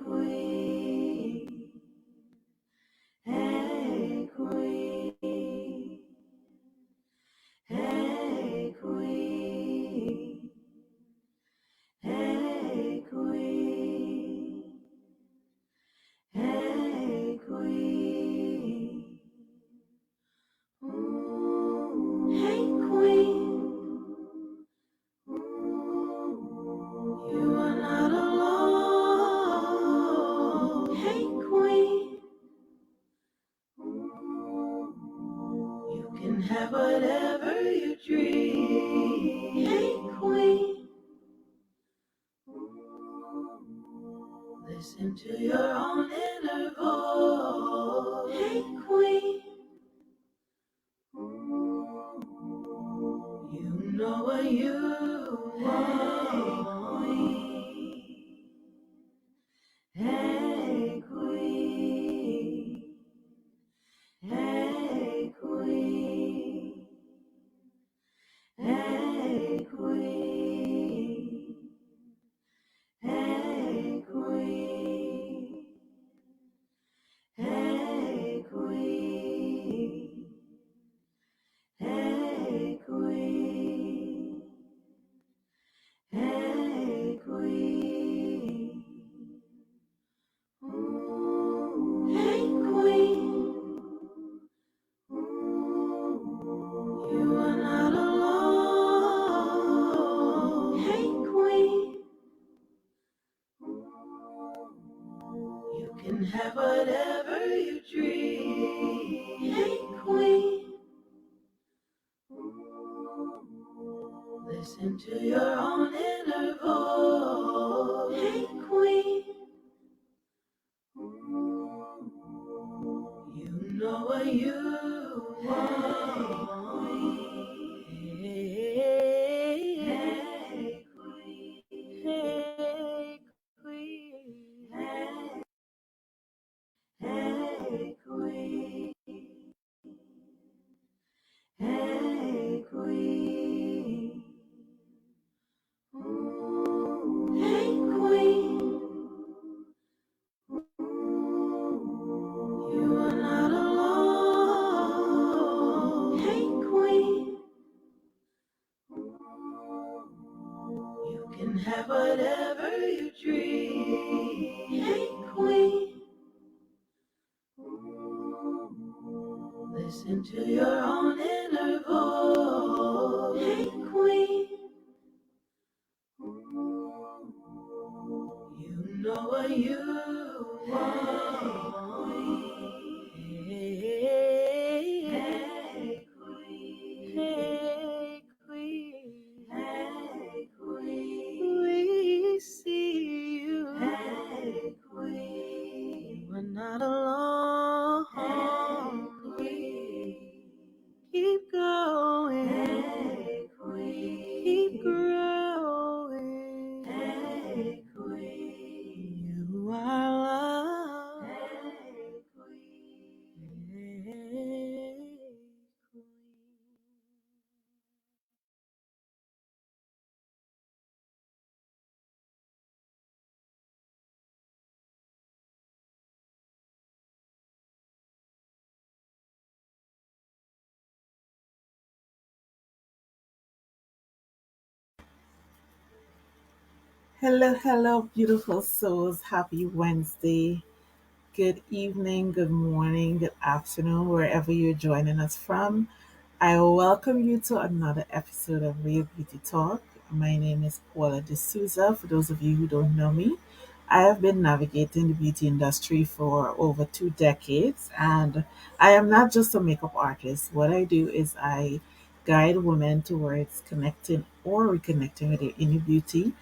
queen, hey queen, hey queen, hey queen, hey queen, ooh, hey queen, ooh, you are not alone, hey queen, ooh, you can have whatever you dream, hey queen. Listen to your own inner voice. Hey, queen. You know what you want. Hey, queen. Hey, queen. Hey, queen. Hey, queen. Hey, queen. Hey, queen. Hey, queen. Ooh, hey, queen. Ooh, you are not alone. Hey, queen. You can have whatever you dream. Hey, queen. Listen to your own inner voice. Hey, queen. You know what you want. Hey, queen. Hey, queen. Hey, queen. Hey, queen. Ooh, hey, queen. Ooh, you are not alone. Hey, queen. Ooh, you can have whatever you dream. Hey, queen. Ooh, listen to your own inner voice. Hey, queen. You know what you want. Hey, queen. Hey, queen. Hey, queen. We see you. Hey, queen. You are not alone. Hey, queen. Keep going. Hey, queen. Keep growing. Hey, queen. You are loved. Hey, queen. Hey, queen. Hello, hello, beautiful souls. Happy Wednesday. Good evening, good morning, good afternoon, wherever you're joining us from. I welcome you to another episode of Real Beauty Talk. My name is Paula D'Souza. For those of you who don't know me, I have been navigating the beauty industry for over 2 decades, and I am not just a makeup artist. What I do is I guide women towards connecting or reconnecting with their inner beauty.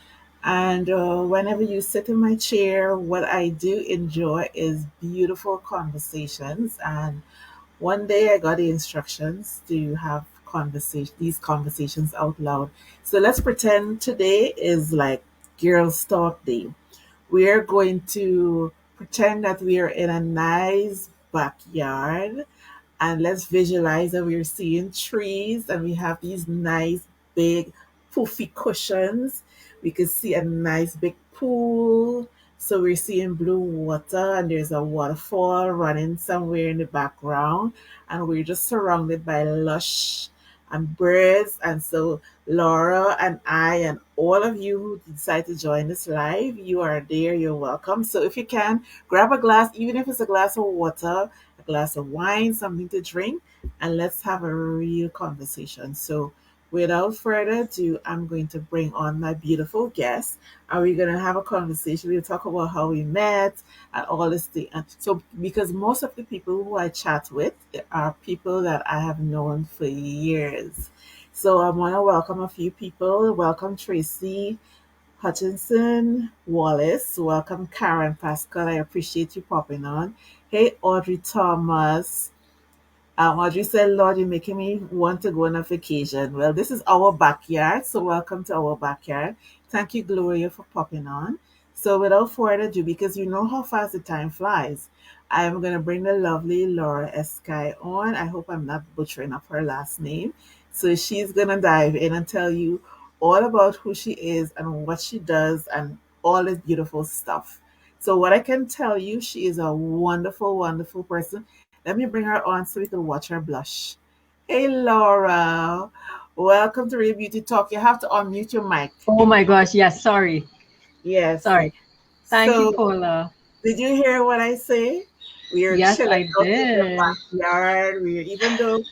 And whenever you sit in my chair, what I do enjoy is beautiful conversations. And one day I got the instructions to have these conversations out loud. So let's pretend today is like Girls Talk Day. We're going to pretend that we are in a nice backyard, and let's visualize that we're seeing trees and we have these nice big poofy cushions. We could see a nice big pool, So we're seeing blue water, and there's a waterfall running somewhere in the background, and we're just surrounded by lush and birds. And so Laura and I and all of you who decide to join this live, you are there, you're welcome. So if you can, grab a glass, even if it's a glass of water, a glass of wine, something to drink, and let's have a real conversation. So without further ado, I'm going to bring on my beautiful guest, and we're going to have a conversation. We'll talk about how we met and all this thing. And so, because most of the people who I chat with are people that I have known for years. So, I want to welcome a few people. Welcome, Tracy Hutchinson Wallace. Welcome, Karen Pascal. I appreciate you popping on. Hey, Audrey Thomas. Audrey said, Lord, you're making me want to go on a vacation. Well, this is our backyard, so welcome to our backyard. Thank you, Gloria, for popping on. So without further ado, because you know how fast the time flies, I'm going to bring the lovely Laura Escagy on. I hope I'm not butchering up her last name. So she's going to dive in and tell you all about who she is and what she does and all this beautiful stuff. So what I can tell you, she is a wonderful, wonderful person. Let me bring her on so we can watch her blush. Hey, Laura. Welcome to Real Beauty Talk. You have to unmute your mic. Oh my gosh, yes, sorry. Yes. Sorry. Thank you, So, Paula. did you hear what I say? We are Yes, chilling I out in the did. backyard. Even though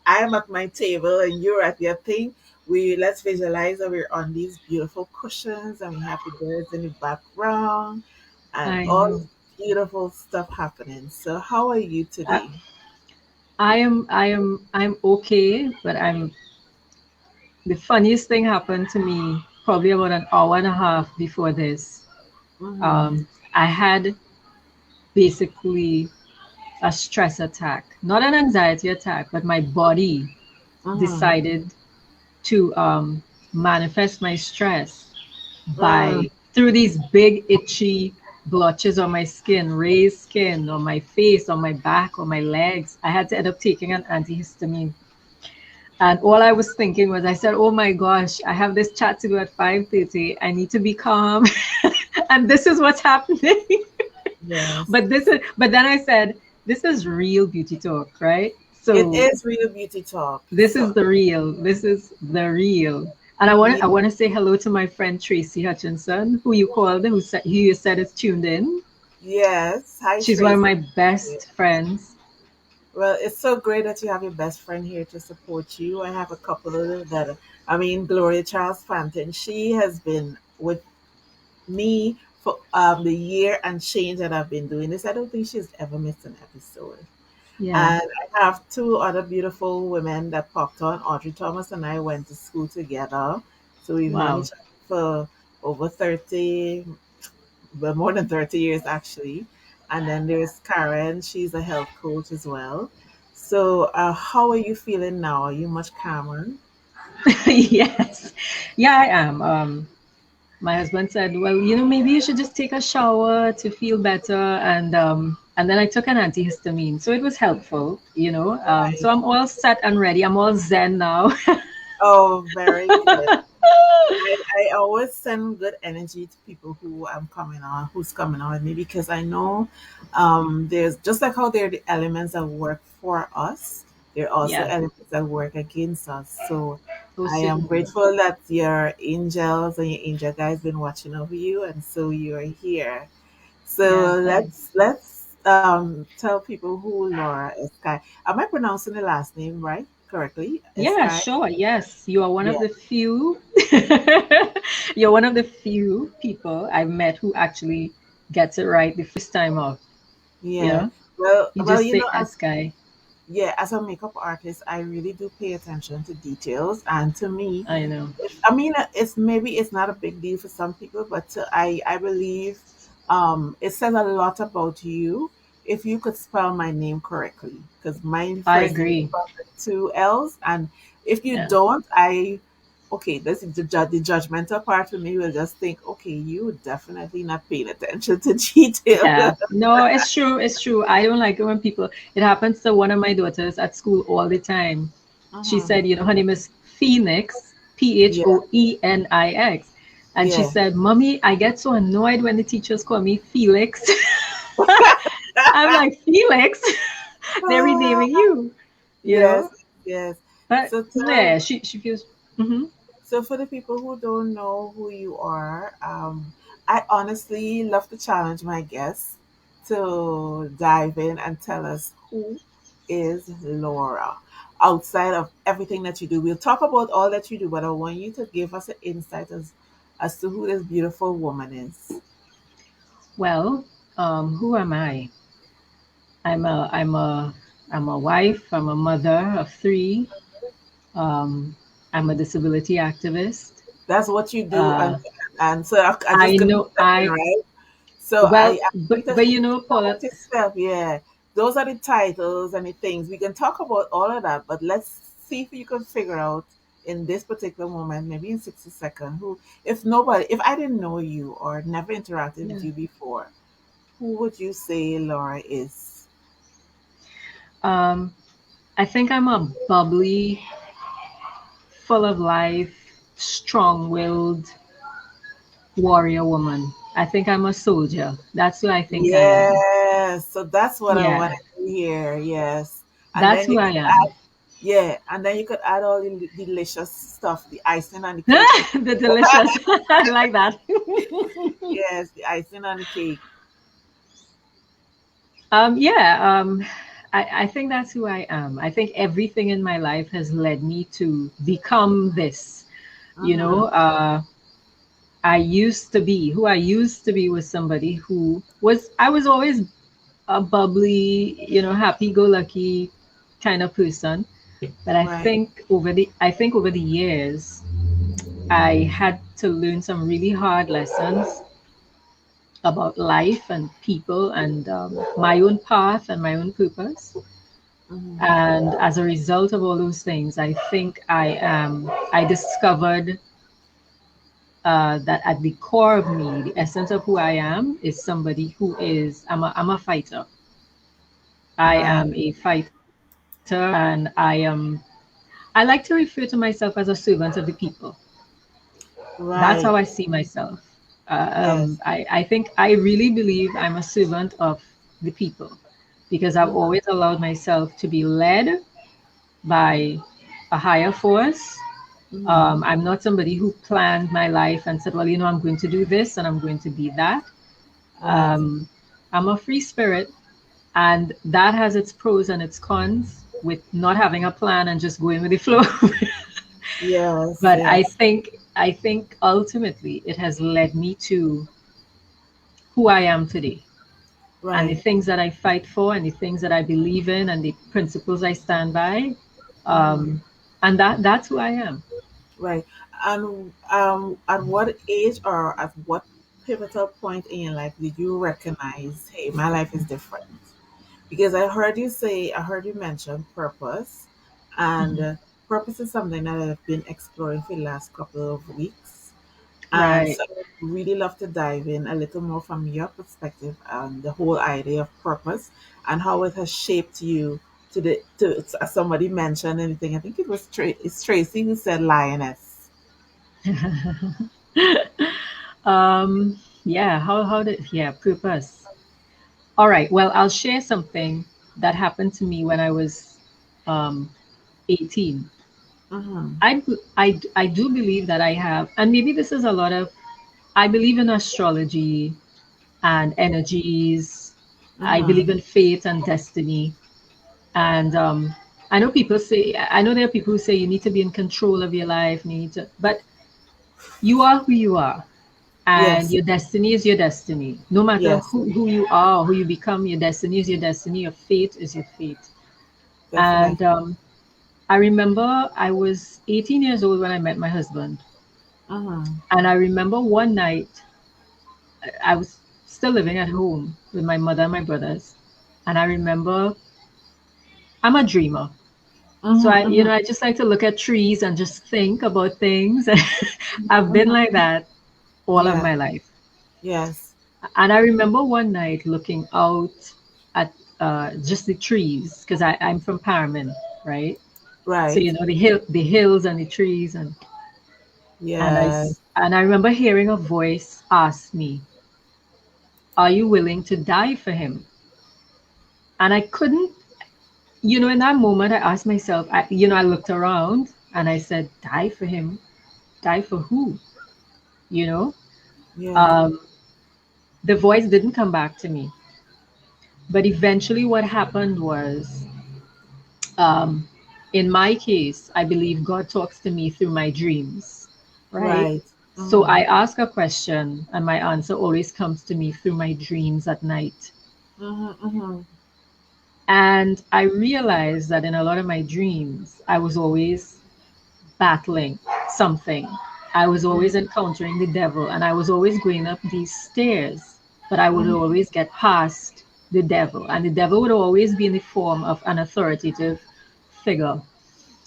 I'm at my table and you're at your thing. Let's visualize that we're on these beautiful cushions and we have the birds in the background and I all know. this beautiful stuff happening. So, how are you I, today? I'm okay, but the funniest thing happened to me probably about an hour and a half before this. Mm-hmm. I had basically a stress attack, not an anxiety attack, but my body Mm-hmm. decided to manifest my stress Mm, by through these big itchy blotches on my skin, raised skin on my face, on my back, on my legs. I had to end up taking an antihistamine. And all I was thinking was, I said, "Oh my gosh, I have this chat to do at 5:30. I need to be calm." And this is what's happening. yes. But then I said, "This is real beauty talk, right?" It So is real beauty talk. this So is the real. This is the real. And I want yeah, I want to say hello to my friend Tracy Hutchinson, who you called, who you said is tuned in. yes. Hi She's one of Tracy. my best friends. Well, it's so great that you have your best friend here to support you. I have a couple of that. I mean, Gloria Charles Fanton. She has been with me for the year and change that I've been doing this. I don't think she's ever missed an episode. Yeah. And I have two other beautiful women that popped on. Audrey Thomas and I went to school together. So we've known Wow. each other for over 30, well, more than 30 years actually. And then there's Karen. She's a health coach as well. So, how are you feeling now? Are you much calmer? Yes. Yeah, I am. My husband said, "Well, maybe you should just take a shower to feel better." And then I took an antihistamine, so it was helpful. So Right. I'm all set and ready. I'm all zen now. Oh, very good. I always send good energy to people who's coming on with me because I know there's just like how there are the elements that work for us, there are also Yeah. elements that work against us. So Oh, I am certainly. grateful that your angels and your angel guys been watching over you, and so you're here. Yeah. So Thanks. let's tell people who Laura Escagy. Am I pronouncing the last name right correctly? Yeah, Escagy. sure. Yes, you are one of Yeah. the few. You're one of the few people I've met who actually gets it right the first time off. You Yeah. know, you Well, just say S guy. yeah, as a makeup artist, I really do pay attention to details, and to me, I know. I mean, it's not a big deal for some people, but I believe it says a lot about you if you could spell my name correctly, because my I first name is agree. spelled with two L's, and if you Yeah. don't, okay, this is the judgmental part of me will just think, okay, you definitely not paying attention to detail. Yeah. No, it's true. It's true. I don't like it when people, it happens to one of my daughters at school all the time. She Mhm. said, her name is Phoenix, Yeah. Phoenix. And she Yeah. said, Mommy, I get so annoyed when the teachers call me Felix. I'm like, Felix? They're renaming you, you Yes, know? yes. But So tell yeah, she feels, hmm So, for the people who don't know who you are, I honestly love to challenge my guests to dive in and tell us who is Laura outside of everything that you do. We'll talk about all that you do, but I want you to give us an insight as to who this beautiful woman is. well, who am I? I'm a wife, I'm a mother of three, um, I'm a disability activist. That's what you do, Uh, and so I'm just I gonna know step in, right? So well, I but need to but you you to know, Paula, promote yourself. Yeah, those are the titles and the things. We can talk about all of that, but let's see if you can figure out in this particular moment, maybe in 60 seconds, if I didn't know you or never interacted with yeah. you before, who would you say Laura is? um, I think I'm a bubbly, full of life, strong-willed warrior woman. I think I'm a soldier. That's who I think I am. Yes, so that's what I Yeah, wanted to hear. Yes, and that's then who you I could am. yeah, and then you could add all the delicious stuff, the icing on the cake. The delicious. I like that. Yes, the icing on the cake. Yeah, I think that's who I am. I think everything in my life has led me to become this. You Mm-hmm. know, I used to be was somebody who I was always a bubbly, happy go lucky kind of person. But Right. I think over the years, I had to learn some really hard lessons about life and people and my own path and my own purpose. Mm-hmm. And as a result of all those things, I discovered that at the core of me, the essence of who I am is somebody I'm a fighter. I Right. am a fighter and I like to refer to myself as a servant of the people. That's Right. how I see myself. Yes. I think I really believe I'm a servant of the people because I've Mm-hmm. always allowed myself to be led by a higher force. Mm-hmm. I'm not somebody who planned my life and said, well, I'm going to do this and I'm going to be that. Right. Um, I'm a free spirit, and that has its pros and its cons with not having a plan and just going with the flow. Yes. But Yes. I think ultimately it has led me to who I am today and the Right. things that I fight for and the things that I believe in and the principles I stand by. Mm-hmm. Um, and that's who I am. Right. And at what age or at what pivotal point in your life did you recognize, hey, my life is different? Because I heard you mention purpose, and Mhm. purpose is something that I've been exploring for the last couple of weeks. And Right. so I would really love to dive in a little more from your perspective on the whole idea of purpose and how it has shaped you as somebody mentioned anything. I think it's Tracy who said lioness. Yeah, how did, yeah, purpose. All right, well, I'll share something that happened to me when I was um, 18. Mm-hmm. I do believe that I have, and maybe this is a lot of, I believe in astrology and energies. I Mm-hmm. believe in fate and destiny. And I know there are people who say you need to be in control of your life, but you are who you are. And Yes. your destiny is your destiny. No matter Yes. who you are, who you become, your destiny is your destiny. Your fate is your fate. And Definitely. I remember I was 18 years old when I met my husband. Mm-hmm. And I remember one night I was still living at home with my mother and my brothers. And I remember I'm a dreamer. So Mm-hmm. Mm-hmm. I just like to look at trees and just think about things. I've been Mm-hmm. like that all of Yes. my life. Yes. And I remember one night looking out at just the trees because I'm from Paramin, right? So Right. the hills and the trees, and Yes. And I remember hearing a voice ask me, "Are you willing to die for him?" And I couldn't, in that moment, I asked myself, I looked around and I said, "Die for him? Die for who?" You know, Yeah. um, the voice didn't come back to me. But eventually, what happened was, um, in my case, I believe God talks to me through my dreams, right? Right. So Mm-hmm. I ask a question, and my answer always comes to me through my dreams at night. Mm-hmm. Mm-hmm. And I realized that in a lot of my dreams, I was always battling something. I was always encountering the devil, and I was always going up these stairs, but I would Mm-hmm. always get past the devil. And the devil would always be in the form of an authoritative figure.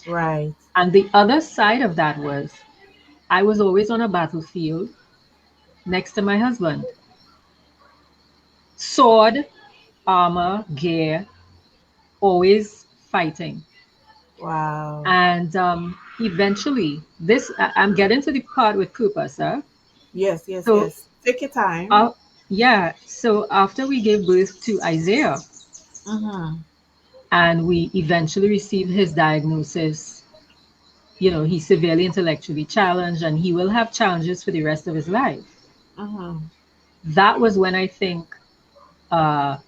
Right. And the other side of that was I was always on a battlefield next to my husband. Sword, armor, gear, always fighting. Wow. And eventually, I'm getting to the part with Cooper, sir. Yes, yes, So, yes. Take your time. uh, yeah, so after we gave birth to Isaiah Mm-hmm. and we eventually received his diagnosis, he's severely intellectually challenged and he will have challenges for the rest of his life. Mm-hmm. That was when I think uh,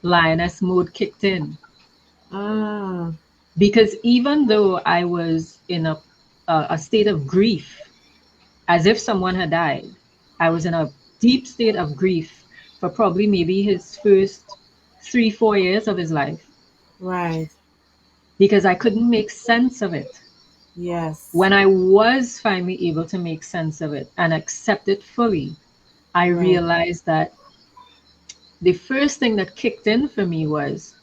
lioness mode kicked in. Mm. Because even though I was in a state of grief, as if someone had died, I was in a deep state of grief for probably maybe his first 3, 4 years of his life Right. because I couldn't make sense of it. Yes. When I was finally able to make sense of it and accept it fully, I Right. realized that the first thing that kicked in for me was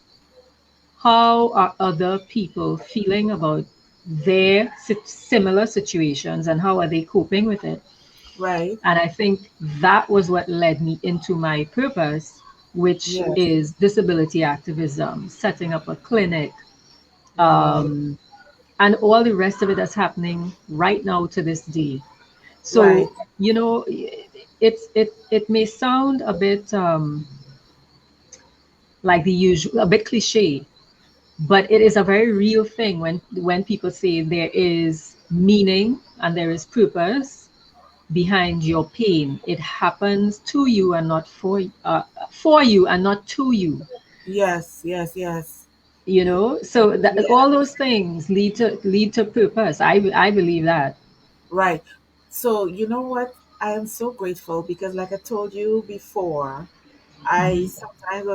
how are other people feeling about their similar situations and how are they coping with it? Right. And I think that was what led me into my purpose, which Yes. is disability activism, setting up a clinic, Wow. and all the rest of it that's happening right now to this day. Right. So, it may sound a bit like the usual, a bit cliche, but it is a very real thing when people say there is meaning and there is purpose behind your pain. It happens to you and not for you and not to you. Yes. Yes. Yes. So that Yeah. all those things lead to purpose. I believe that. Right. So, you know what? I am so grateful because, like I told you before, I Hmm. sometimes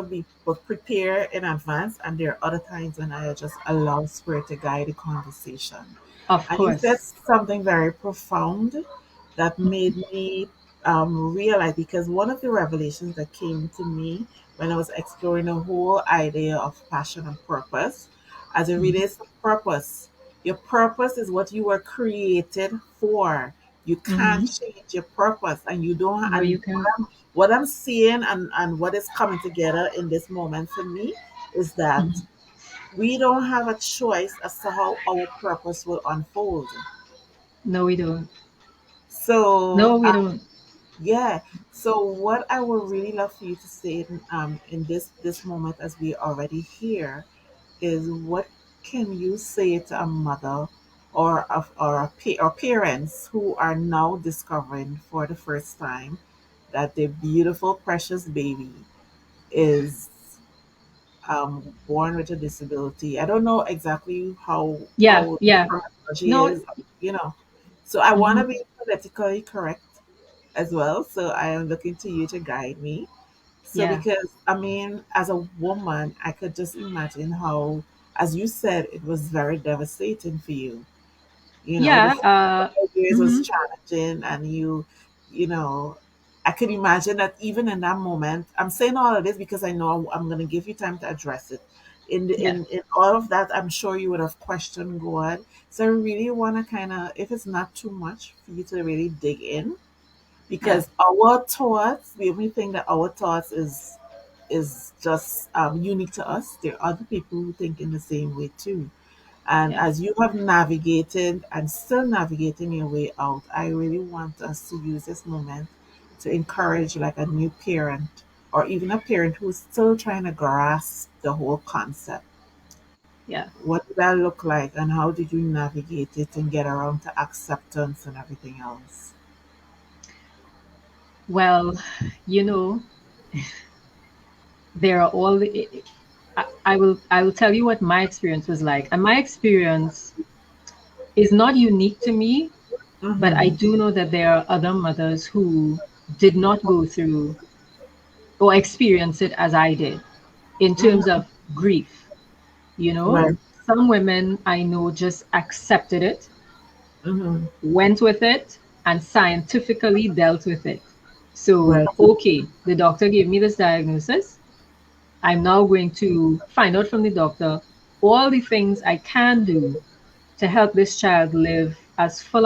will prepare in advance, and there are other times when I just allow spirit to guide the conversation. Of And you said course. something very profound that made me realize, because one of the revelations that came to me when I was exploring the whole idea of passion and purpose, as it Hmm. relates to purpose, your purpose is what you were created for. You can't Hmm. change your purpose, and you don't. No, you And can't. what I'm seeing and what is coming together in this moment for me is that Mhm. we don't have a choice as to how our purpose will unfold. No, we don't. So, No, we don't. yeah. So, what I would really love for you to say in this moment, as we are already here, is what can you say to a mother or parents who are now discovering for the first time that their beautiful, precious baby is born with a disability. I don't know exactly Yeah, how the yeah. terminology No. is, you know. So I want to Hmm. be politically correct as well. So I am looking to you to guide me. So Yeah. because I mean, as a woman, I could just imagine how, as you said, it was very devastating for you. The Yeah. first couple of years was Mhm. challenging, and you know, I could imagine that even in that moment, I'm saying all of this because I know I'm going to give you time to address it. Yeah. In all of that, I'm sure you would have questioned God. So I really want to kind of, if it's not too much for you to really dig in, Yeah. because our thoughts, we think that our thoughts is just unique to us. There are other people who think in the same way too. And Yeah. as you have navigated and still navigating your way out, I really want us to use this moment to encourage like a new parent or even a parent who's still trying to grasp the whole concept. Yeah. What did that look like and how did you navigate it and get around to acceptance and everything else? Well, you know, there are all the, I will tell you what my experience was like. And my experience is not unique to me, but I Mm-hmm. do know that there are other mothers who did not go through or experience it as I did in terms Mm-hmm. of grief. You know, Right. some women I know just accepted it, Mm-hmm. went with it, and scientifically dealt with it. So, Right. okay, the doctor gave me this diagnosis. I'm now going to find out from the doctor all the things I can do to help this child live as full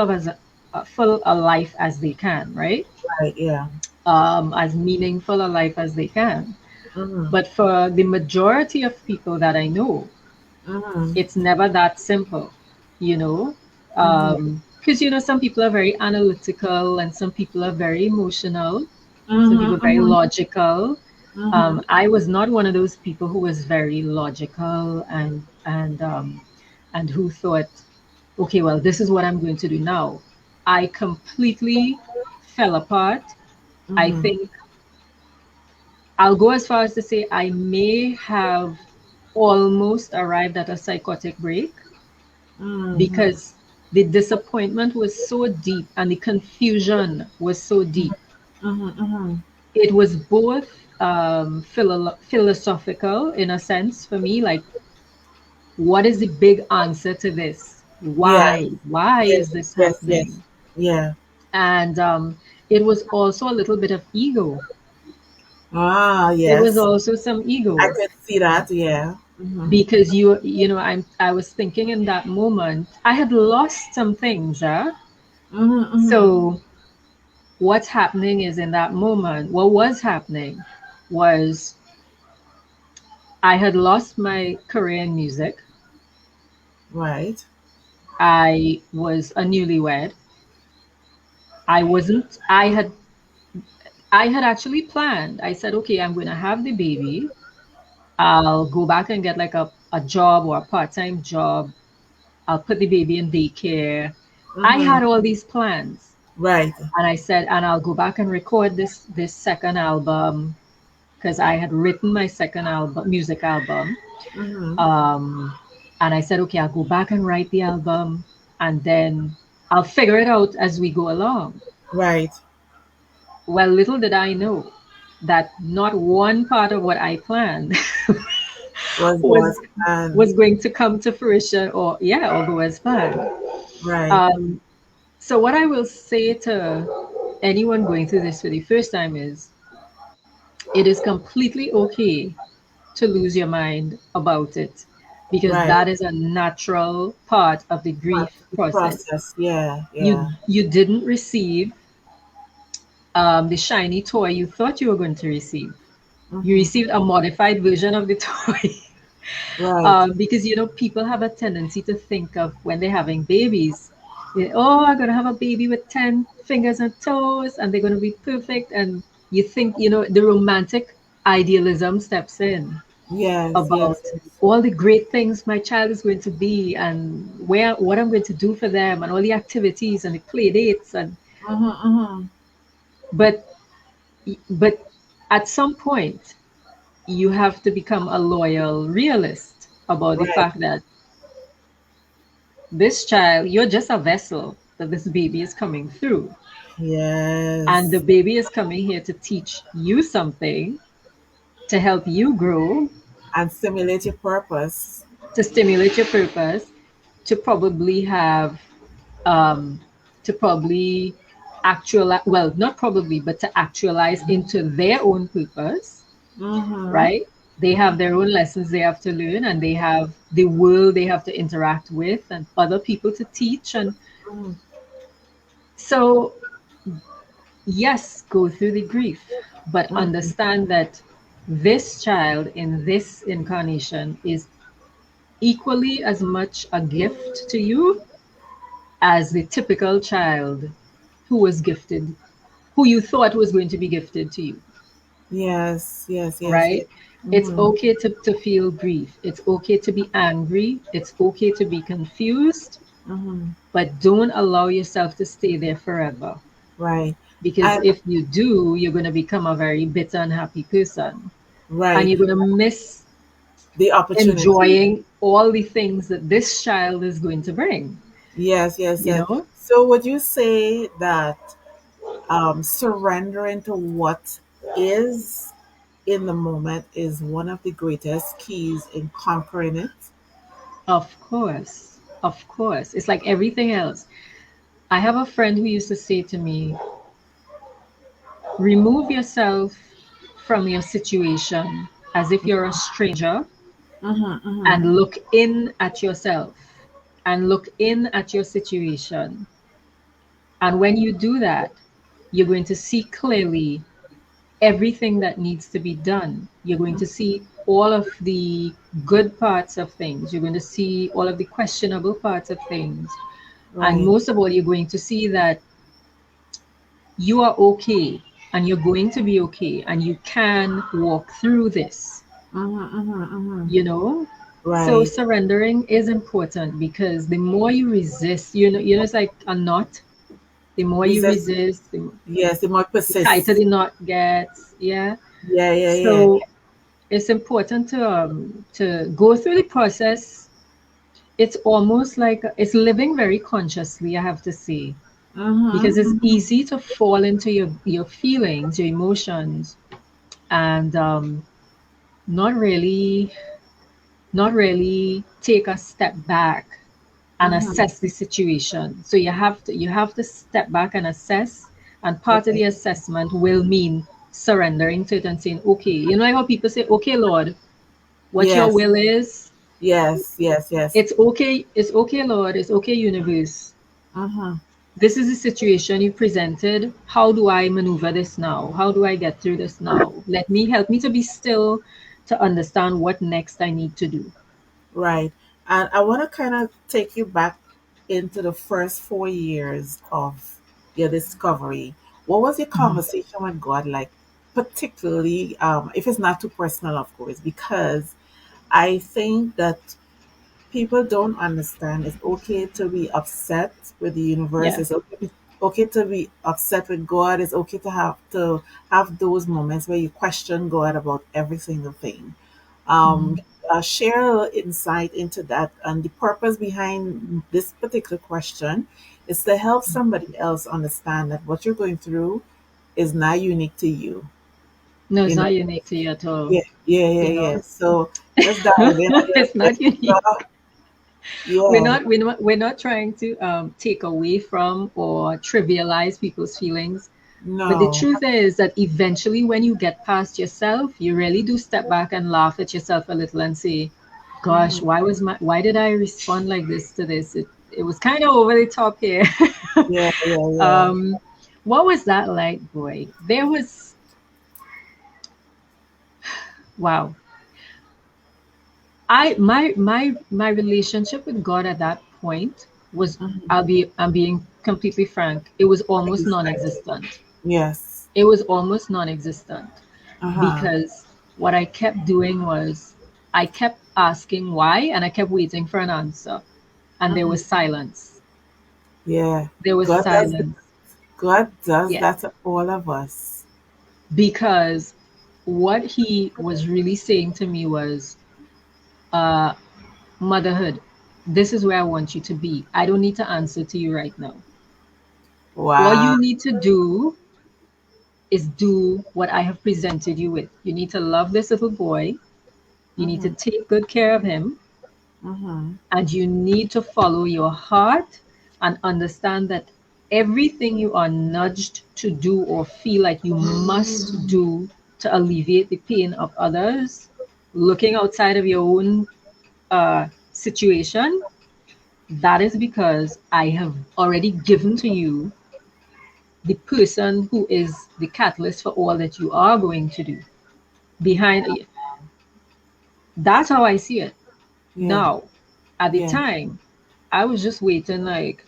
a life as they can, right? Right. Yeah. As meaningful a life as they can. Mm-hmm. But for the majority of people that I know, Mm-hmm. it's never that simple, you know? Mm-hmm. Because, some people are very analytical and some people are very emotional, some people are very Mm-hmm. logical. Mm-hmm. I was not one of those people who was very logical and who thought, okay, well, this is what I'm going to do now. I completely fell apart. I Mm-hmm. think I'll go as far as to say I may have almost arrived at a psychotic break Mm-hmm. because the disappointment was so deep and the confusion was so deep. Mm-hmm. Mm-hmm. It was both philosophical in a sense for me, like, what is the big answer to this? Yeah. Why Yes. is this Yes. Yes. happening? Yeah. And it was also a little bit of ego. Ah, It was yes. also some I ego could see that. Yeah. Mm-hmm. because I was thinking in that moment I had lost some things, huh? Mm-hmm. Mm-hmm. So what's happening is in that moment, what was happening was I had lost my career in music. Right. I was a newlywed. I wasn't, I had actually planned. I said, okay, I'm going to have the baby. I'll go back and get like a job or a part-time job. I'll put the baby in daycare. I Mm-hmm. had all these plans. Right. And I said, and I'll go back and record this second album because I had written my second album, music album. Mm-hmm. Um, and I said, okay, I'll go back and write the album, and then I'll figure it out as we go along. Right. Well, little did I know that not one part of what I planned was Was and was going to come to fruition, or yeah, or go as planned. right. Um, so what I will say to anyone going through this for the first time is it is completely okay to lose your mind about it because Right. that is a natural part of the Part grief of the process. process. Yeah. You Yeah. you didn't receive the shiny toy you thought you were going to receive. You Mm-hmm. received a modified version of the toy. Right. Because people have a tendency to think of when they're having babies, oh, I'm gonna have a baby with 10 fingers and toes, and they're gonna be perfect. And you think, the romantic idealism steps in Yes. about Yes. Yes. all the great things my child is going to be, and what I'm going to do for them, and all the activities and the play dates, and Mm-hmm. Mm-hmm. but but at some point you have to become a loyal realist about the Right. fact that this child, you're just a vessel that this baby is coming through. And the Yes. baby is coming here to teach you something, to help you grow, And simulate your purpose. to stimulate your purpose, to probably have, um, to probably actualize, well, not probably, but to actualize into their own purpose, Mm-hmm. right? They have their own lessons they have to learn, and they have the world they have to interact with, and other people to teach. And Mm-hmm. so, yes, go through the grief, but Mm-hmm. understand that this child in this incarnation is equally as much a gift to you as the typical child who was gifted, who you thought was going to be gifted to you, Yes, yes, yes, yes. right? It's Mm-hmm. okay to feel grief. It's okay to be angry. It's okay to be confused, Mm-hmm. but don't allow yourself to stay there forever. Right. Because And if you do, you're going to become a very bitter, unhappy person. And right. you're going to miss The opportunity. enjoying all the things that this child is going to bring, Yes, yes, you yes. know? So would you say that surrendering to what is in the moment is one of the greatest keys in conquering it? Of course. Of course. It's like everything else. I have a friend who used to say to me, remove yourself from your situation as if you're a stranger Mm-hmm, mm-hmm. and look in at yourself and look in at your situation. And when you do that, you're going to see clearly everything that needs to be done. You're going to see all of the good parts of things. You're going to see all of the questionable parts of things. And Right. most of all, you're going to see that you are okay and you're going to be okay and you can walk through this, Mm-hmm, mm-hmm, mm-hmm. you know? So Right. surrendering is important because the more you resist, it's like a knot. The more you Resist. resist, Yes, the more the tighter persists. the knot gets. Yeah. Yeah, yeah, yeah. So it's important to go through the process. It's almost like it's living very consciously, I have to say, because it's Mm-hmm. easy to fall into your feelings, your emotions, and not really not really take a step back and Mm-hmm. assess the situation. So you have to step back and assess, and part of the Right. assessment will mean surrendering to it and saying, okay, like how people say, okay, Lord, what your Yes. will is, Yes. Yes. Yes. it's okay, Lord, it's okay, universe. Mm-hmm. This is the situation you presented. How do I maneuver this now? How do I get through this now? Help me to be still, to understand what next I need to do. Right. And I want to kind of take you back into the first 4 years of your discovery. What was your Mhm. conversation with God like? Particularly, if it's not too personal, of course, because I think that people don't understand it's okay to be upset with the universe. Yeah. Okay to be upset with God. It's okay to have those moments where you question God about every single thing. um, Mhm. Share a little insight into that. And the purpose behind this particular question is to help somebody else understand that what you're going through is not unique to you. No, it's You know, not unique to you at all. yeah, yeah, yeah, You yeah. know, So let's dive in a little it's bit. not unique. We're Yeah, not we're not we're not trying to take away from or trivialize people's feelings. But the no. truth is that eventually, when you get past yourself, you really do step back and laugh at yourself a little and say, "Gosh, Hmm. why did I respond like this to this? It was kind of over the top here." Yeah, yeah, yeah. um, what was that like, boy? There was wow. My relationship with God at that point was, Hmm. I'm being completely frank, it was almost Exactly. non-existent. Yes. It was almost non-existent Uh huh. because what I kept doing was I kept asking why and I kept waiting for an answer, and there Hmm. was silence. Yeah. There was God does. silence. God does Yeah, that to all of us. because what he was really saying to me was, uh, motherhood, this is where I want you to be. I don't need to answer to you right now. All Wow. you need to do is do what I have presented you with. You need to love this little boy. You need to Hmm. take good care of him. Hmm. And you need to follow your heart and understand that everything you are nudged to do or feel like you must do to alleviate the pain of others, looking outside of your own situation, that is because I have already given to you the person who is the catalyst for all that you are going to do. Behind, that's how I see it. Yeah. Now, at the Yeah. time, I was just waiting, like,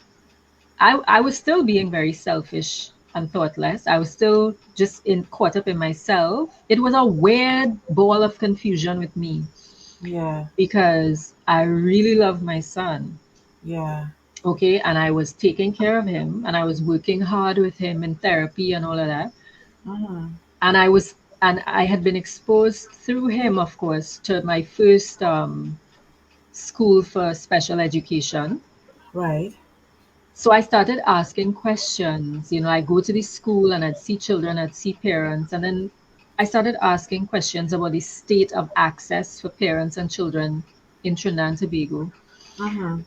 I was still being very selfish and thoughtless. I was still just caught up in myself. It was a weird ball of confusion with me Yeah. because I really love my son. Yeah. Okay, and I was taking care of him and I was working hard with him in therapy and all of that. Mm-hmm. And I had been exposed through him, of course, to my first school for special education. Right. So I started asking questions. I go to the school and I'd see children, I'd see parents, and then I started asking questions about the state of access for parents and children in Trinidad and Tobago, Mm-hmm.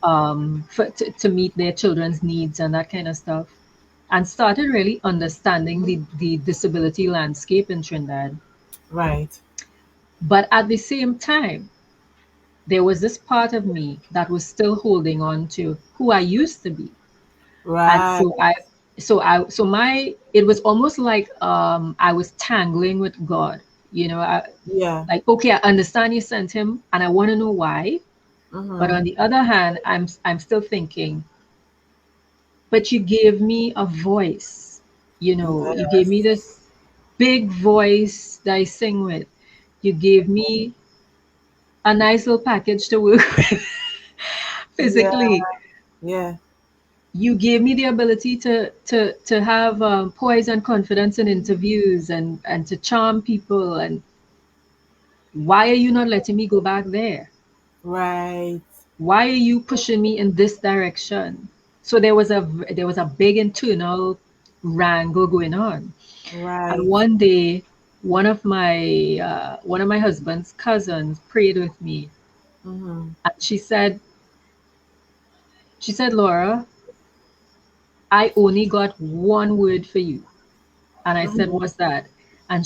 to meet their children's needs and that kind of stuff. And started really understanding the disability landscape in Trinidad. Right. But at the same time, there was this part of me that was still holding on to who I used to be. And Right. so it was almost like I was tangling with God. Yeah. Like, okay, I understand you sent him and I want to know why. But Mm-hmm. on the other hand, I'm still thinking, but you gave me a voice. You gave me Yes. this big voice that I sing with. You gave me a nice little package to work with Yeah. physically. Yeah. You gave me the ability to have poise and confidence in interviews and to charm people. And why are you not letting me go back there? Right. Why are you pushing me in this direction? So there was a big internal wrangle going on. And Right. one day, one of my husband's cousins prayed with me, Mm-hmm. and she said, Laura, I only got one word for you. And I said, Mm-hmm. what's that? And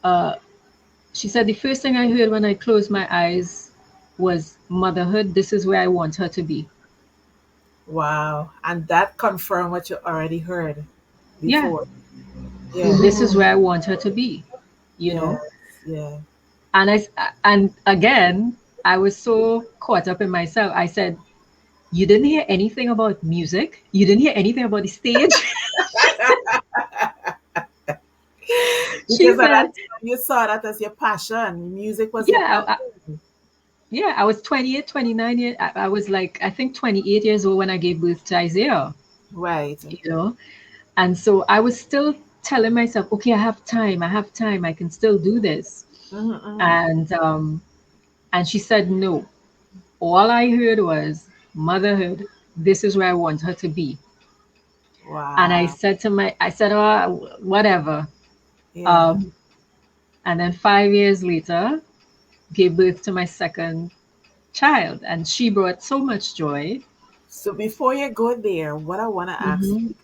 uh, she said, the first thing I heard when I closed my eyes was motherhood. This is where I want her to be. Wow. And that confirmed what you already heard Yeah, before. Yeah. this is where I want her to be, you Yes. know? Yeah. And again, I was so caught up in myself. I said, you didn't hear anything about music. You didn't hear anything about the stage. She Because at that said, time you saw that as your passion. Music was your yeah, passion. yeah, I was 28, 29 years. I was like, I think 28 years old when I gave birth to Isaiah, Right. you know? And so I was still telling myself, okay, I have time, I can still do this. Mm-hmm, mm-hmm. And she said, no. All I heard was motherhood. This is where I want her to be. And Wow. I said, oh, whatever. Yeah. Um, and then 5 years later, gave birth to my second child. And she brought so much joy. So before you go there, what I want to ask Hmm. you,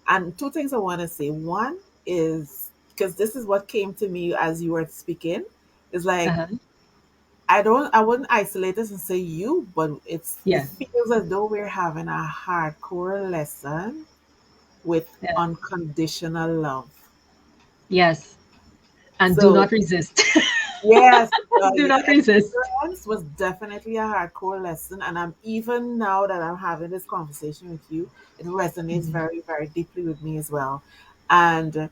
and two things I want to say. One is because this is what came to me as you were speaking, is like Uh-huh. I wouldn't isolate this and say you, but it Yeah. feels as though we're having a hardcore lesson with Yeah. unconditional love. Yes. And do So not resist. yes, Do your not resist. experience was definitely a hardcore lesson, and I'm even now that I'm having this conversation with you, it resonates Mhm. very, very deeply with me as well. And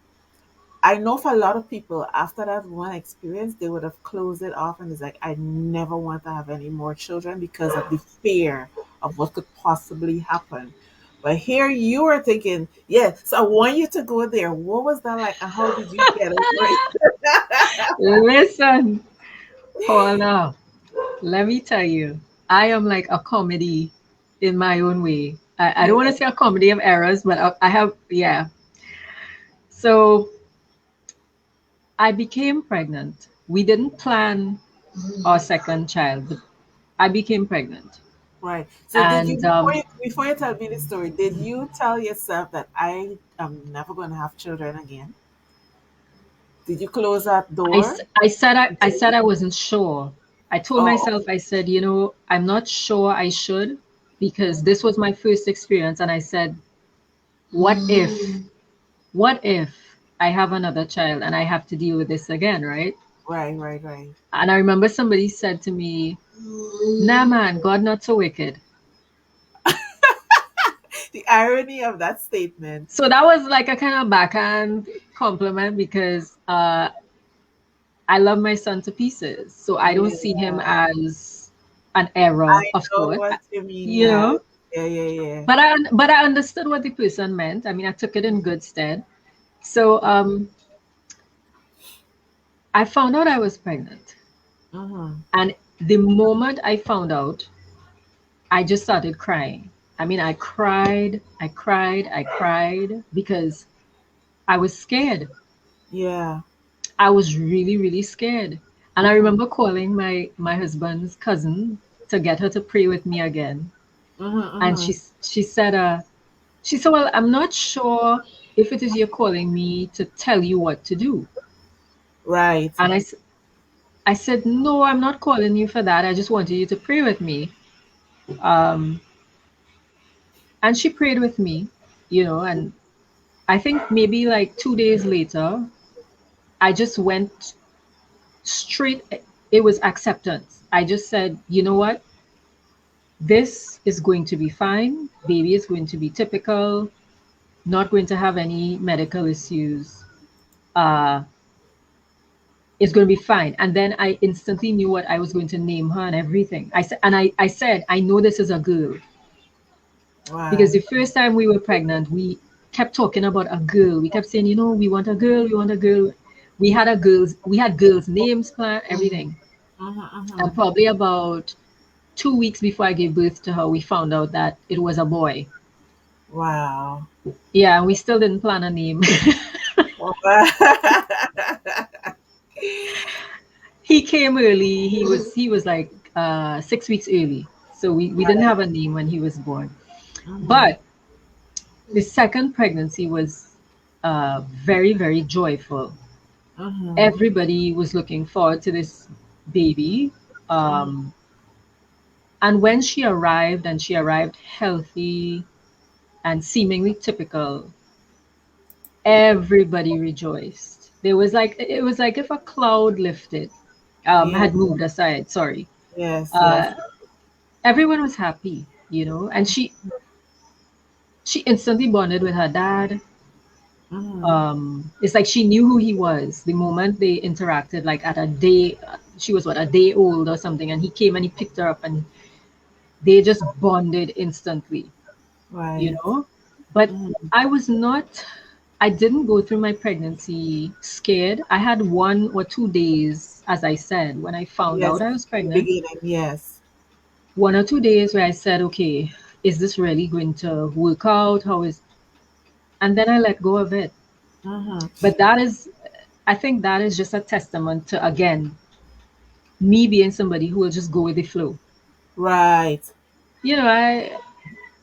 I know for a lot of people, after that one experience, they would have closed it off and it's like, I never want to have any more children because of the fear of what could possibly happen. But here you are thinking, yeah, so I want you to go there. What was that like, and how did you get over it? Listen, Paula, let me tell you, I am like a comedy in my own way. I don't want to say a comedy of errors, but I have, yeah. So I became pregnant. We didn't plan our second child, but I became pregnant. Right. So did you And before you tell me the story, did you tell yourself that I am never going to have children again? Did you close that door? I said I wasn't sure. I told Oh, myself, I said, I'm not sure I should because this was my first experience. And I said, what if, what if I have another child and I have to deal with this again, right? Right, right, right. And I remember somebody said to me, "Nah, man, God not so wicked." The irony of that statement. So that was like a kind of backhand compliment because I love my son to pieces. So I don't see him Yeah. as an error, I of know course, what you mean. you Yeah. know. Yeah, yeah, yeah. But I understood what the person meant. I mean, I took it in good stead. So I found out I was pregnant, Mm-hmm. and the moment I found out, I just started crying. I mean, I cried because I was scared. Yeah. I was really, really scared. And I Mm-hmm. remember calling my husband's cousin to get her to pray with me again. Mm-hmm. And Mm-hmm. she said, "Well, I'm not sure if it is you're calling me to tell you what to do." Right. And I said, "No, I'm not calling you for that. I just wanted you to pray with me." Um, and she prayed with me, and I think maybe like 2 days later, I just went straight. It was acceptance. I just said, "You know what? This is going to be fine. Baby is going to be typical, not going to have any medical issues. Uh, it's going to be fine." And then I instantly knew what I was going to name her and everything. I said, "I know this is a girl." Because Wow. the first time we were pregnant, we kept talking about a girl. We kept saying, "We want a girl, we want a girl." We had girls' names planned, everything. Mm-hmm. And Mm-hmm. probably about 2 weeks before I gave birth to her, we found out that it was a boy. Wow. Yeah, and we still didn't plan a name. He came early. He was like 6 weeks early. So we didn't Right. have a name when he was born. Mm-hmm. But the second pregnancy was very, very joyful. Mm-hmm. Everybody was looking forward to this baby. Mm-hmm. Um, and when she arrived healthy and seemingly typical, everybody rejoiced. It was like if a cloud lifted, Yeah. had moved aside. Sorry, Yes, yes. uh, everyone was happy, and she instantly bonded with her dad. Mm-hmm. It's like she knew who he was the moment they interacted. Like at a day, she was what, a day old or something, and he came and he picked her up, and they just bonded instantly. you Right. know. But Mm-hmm. I was not. I didn't go through my pregnancy scared. I had 1 or 2 days, as I said, when I found Yes. out I was The pregnant. beginning, yes. 1 or 2 days where I said, "Okay, is this really going to work out? How is?" And then I let go of it. Mm-hmm. But I think that is just a testament to, again, me being somebody who will just go with the flow. Right. You know, I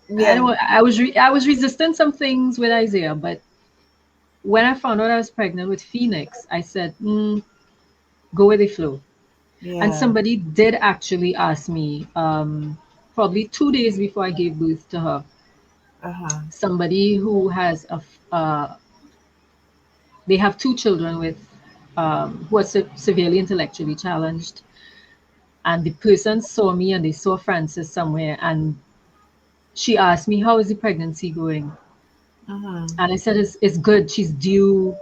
Yeah. don't. I was resisting some things with Isaiah, but when I found out I was pregnant with Phoenix, I said, "Go with the flow." And Yeah. somebody did actually ask me, probably 2 days before I gave birth to her, Uh-huh. somebody who they have two children who are severely intellectually challenged. And the person saw me and they saw Francis somewhere. And she asked me, "How is the pregnancy going?" Mm-hmm. And I said, "It's good. She's due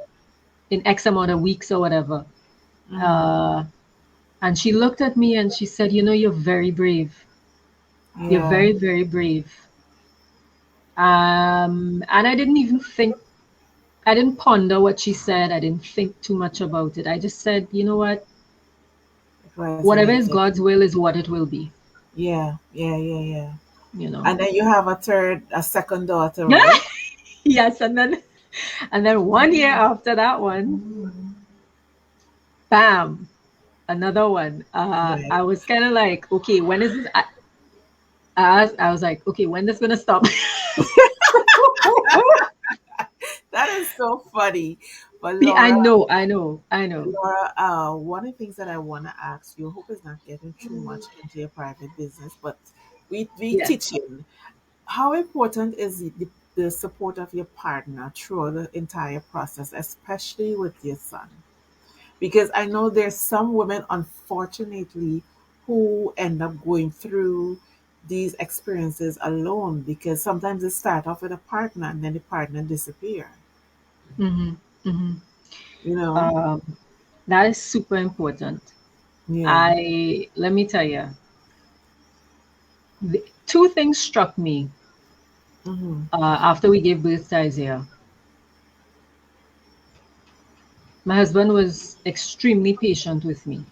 in X amount of weeks or whatever." Mm-hmm. Uh, and she looked at me and she said, "You're very brave. You're Yeah. very, very brave." And I didn't even think, I didn't ponder what she said. I didn't think too much about it. I just said, "You know what? It Whatever is resonated. God's will is what it will be." Yeah. Yeah. Yeah. Yeah. You know. And then you have a second daughter, right? Yes, and then 1 year after that one, bam, another one. Right. I was kind of like, "Okay, when is this?" I was like, "Okay, when this gonna stop?" That is so funny. But I Laura, know, I know, I know. Laura, one of the things that I want to ask you, I hope it's not getting too much into your private business, but we Yeah. teaching. How important is the support of your partner throughout the entire process, especially with your son? Because I know there's some women, unfortunately, who end up going through these experiences alone because sometimes they start off with a partner and then the partner disappear. Mm-hmm. Mm-hmm. You know? Um, that is super important. Yeah. I let me tell you, two things struck me Mm-hmm. after we gave birth to Isaiah. My husband was extremely patient with me.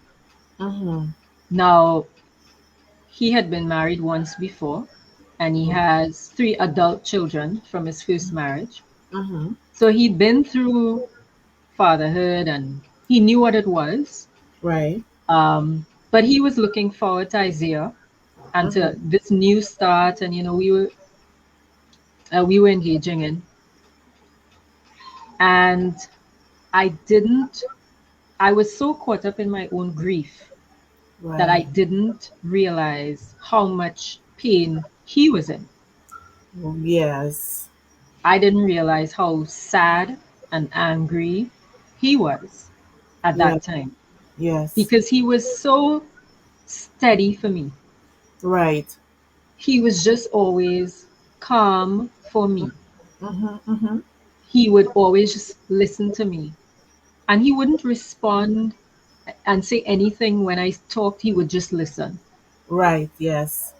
Mm-hmm. Now, he had been married once before, and he has three adult children from his first marriage. Mm-hmm. So he'd been through fatherhood and he knew what it was. Right. But he was looking forward to Isaiah and Mm-hmm. to this new start. And, we were engaging in. And I didn't, I was so caught up in my own grief that I Right. didn't realize how much pain he was in. Yes. I didn't realize how sad and angry he was at Yeah. that time Yes. because he was so steady for me. Right. He was just always calm for me. Mm-hmm. Mm-hmm. He would always just listen to me. And he wouldn't respond and say anything when I talked. He would just listen, Right. Yes.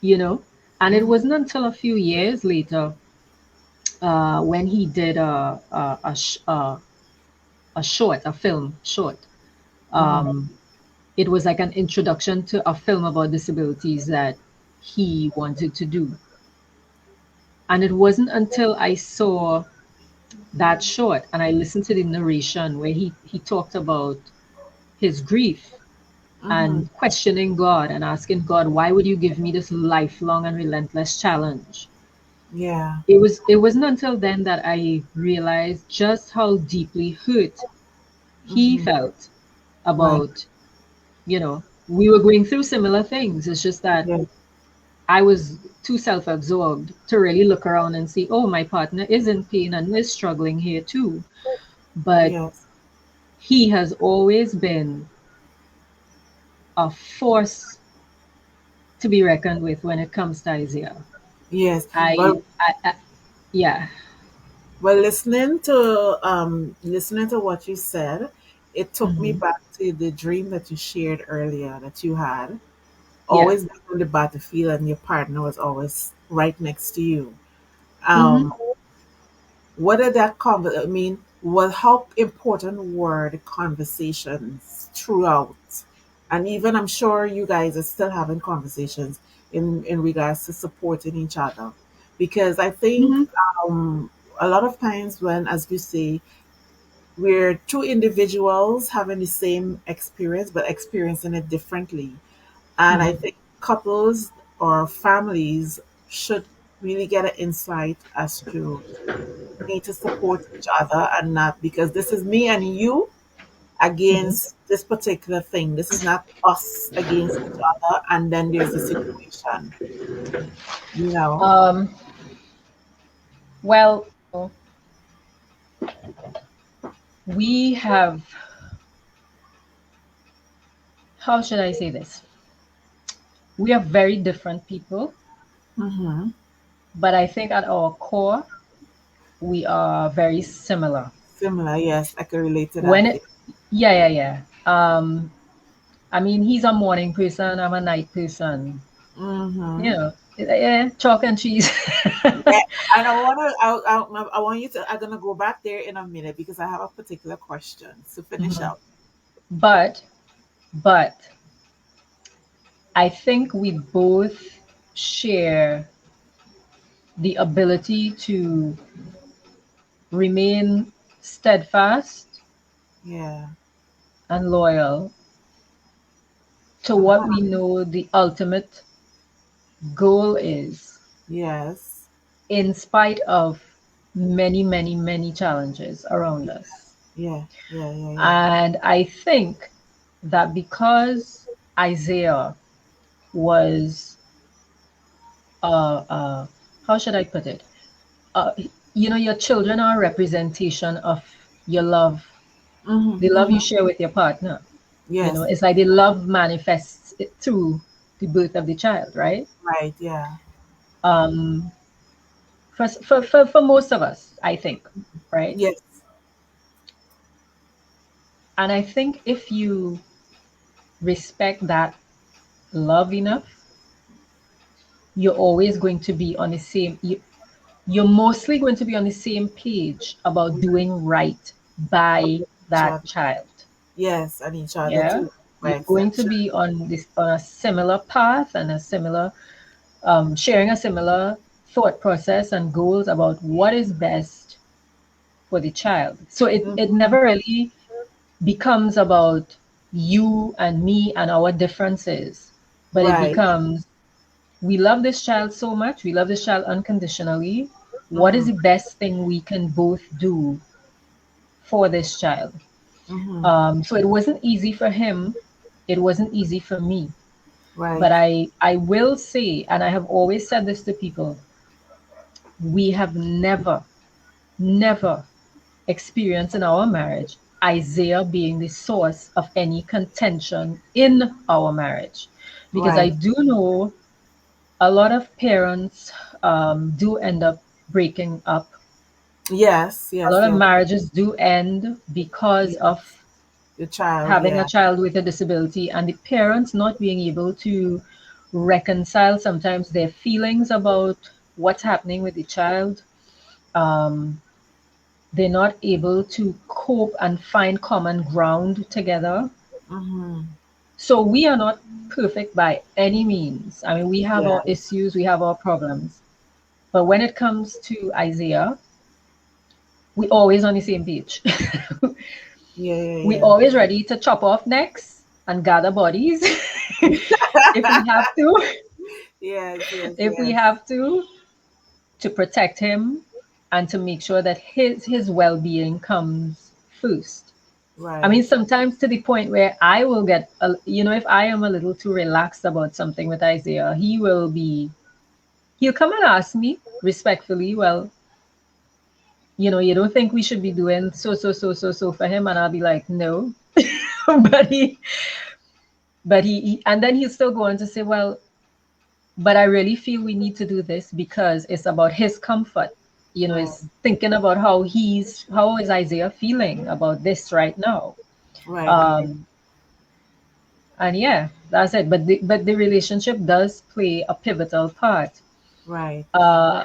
you know? And it Mm-hmm. wasn't until a few years later when he did a short, a film short. Mm-hmm. Um, it was like an introduction to a film about disabilities that he wanted to do. And it wasn't until I saw that short and I listened to the narration where he talked about his grief Mm-hmm. and questioning God and asking God, why would you give me this lifelong and relentless challenge? Yeah. It wasn't until then that I realized just how deeply hurt he Mm-hmm. felt Right. about, we were going through similar things. It's just that Yeah. I was too self-absorbed to really look around and see, oh, my partner is in pain and is struggling here too. But Yes. he has always been a force to be reckoned with when it comes to Isaiah. Yes. I, Well, I yeah. well, listening to what you said, it took me Hmm. back to the dream that you shared earlier that you had. Yeah. Always being on the battlefield and your partner was always right next to you. Hmm. Um, what did that I mean, what how important were the conversations throughout? And even I'm sure you guys are still having conversations in regards to supporting each other. Because I think Hmm. um a lot of times when, as you say, we're two individuals having the same experience but experiencing it differently. And I Hmm. think couples or families should really get an insight as to need to support each other and not because this is me and you Hmm. against this particular thing. This is not us against each other. And then there's the situation, you know? Um, well, we have, how should I say this? We are very different people, Mm-hmm. but I think at our core, we are very similar. Similar, yes, I can relate to When that. it, yeah, yeah, yeah. I mean, he's a morning person, I'm a night person. Mm-hmm. You know, yeah, chalk and cheese. Yeah, and I want you to, I'm gonna go back there in a minute because I have a particular question to finish Mhm. out. But, but I think we both share the ability to remain steadfast Yeah. and loyal to what we Uh-huh. know the ultimate goal is, Yes. in spite of many, many, many challenges around us. Yeah. Yeah. Yeah. Yeah. And I think that because Isaiah was, uh, uh, how should I put it? Uh, your children are a representation of your love Mm-hmm. The love you Mm-hmm. share with your partner. Yes. It's like the love manifests it through the birth of the child, right? Right. Yeah. Um, for most of us, I think, right? Yes. And I think if you respect that love enough, you're always going to be on the same, you're mostly going to be on the same page about doing right by Each that other. child. Yes, and each other Yeah. too. By You're going to extension. be on this on a similar path and a similar sharing a similar thought process and goals about what is best for the child. So it Mm-hmm. never really becomes about you and me and our differences, but it Right. becomes we love this child so much, we love this child unconditionally. What is Mm-hmm. the best thing we can both do for this child? Mm-hmm. So it wasn't easy for him, it wasn't easy for me. Right. But I will say, and I have always said this to people, we have never experienced in our marriage Isaiah being the source of any contention in our marriage. Because I Right. do know a lot of parents do end up breaking up. Yes. A Yes. lot of Yes. marriages do end because Yes. of The child. having a Yeah. child with a disability and the parents not being able to reconcile sometimes their feelings about what's happening with the child. Um, they're not able to cope and find common ground together. Mm-hmm. So we are not perfect by any means. I mean, we have Yeah. our issues, we have our problems. But when it comes to Isaiah, we always on the same page. Yeah. Yeah. We Yeah. always ready to chop off necks and gather bodies if we have to, Yes. Yes. if we Yes. have to protect him and to make sure that his well-being comes first. I Right. mean, sometimes to the point where I will get, if I am a little too relaxed about something with Isaiah, he'll come and ask me respectfully, well, you don't think we should be doing so for him? And I'll be like, no. but and then he'll still go on to say, well, but I really feel we need to do this because it's about his comfort. Right. It's thinking about how is Isaiah feeling about this right now. Right. Right. Um, and yeah, that's it. But the relationship does play a pivotal part Right. uh,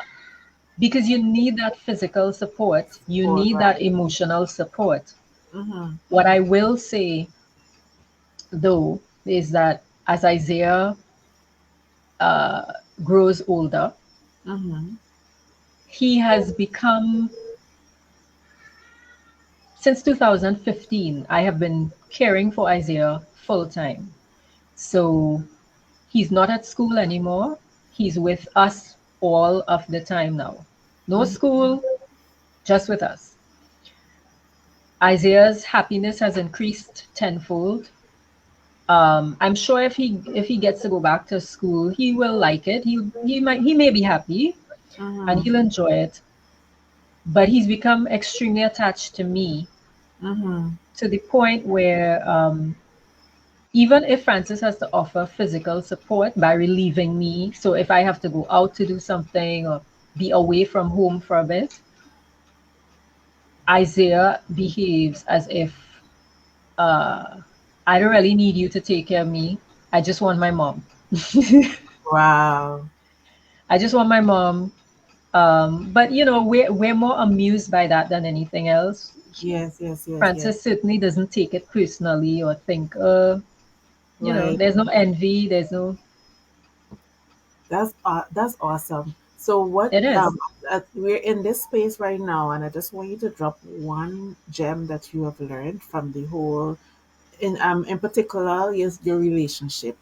because you need that physical support, you Support. need that Right. emotional support. Mm-hmm. What I will say though is that as Isaiah grows older, Mm-hmm. he has become since 2015. I have been caring for Isaiah full time. So he's not at school anymore. He's with us all of the time now. No Mm-hmm. school, just with us. Isaiah's happiness has increased tenfold. I'm sure if he gets to go back to school, he will like it. He may be happy and Mm-hmm. he'll enjoy it. But he's become extremely attached to me Mm-hmm. to the point where even if Francis has to offer physical support by relieving me, so if I have to go out to do something or be away from home for a bit, Isaiah behaves as if I don't really need you to take care of me. I just want my mom. Wow. I just want my mom. But we're more amused by that than anything else. Yes. Yes. Yes. Yes. Francis certainly doesn't take it personally or think, Right. there's no envy, there's no. That's awesome. So what It is. we're in this space right now, and I just want you to drop one gem that you have learned from the whole, in particular, yes, your relationship.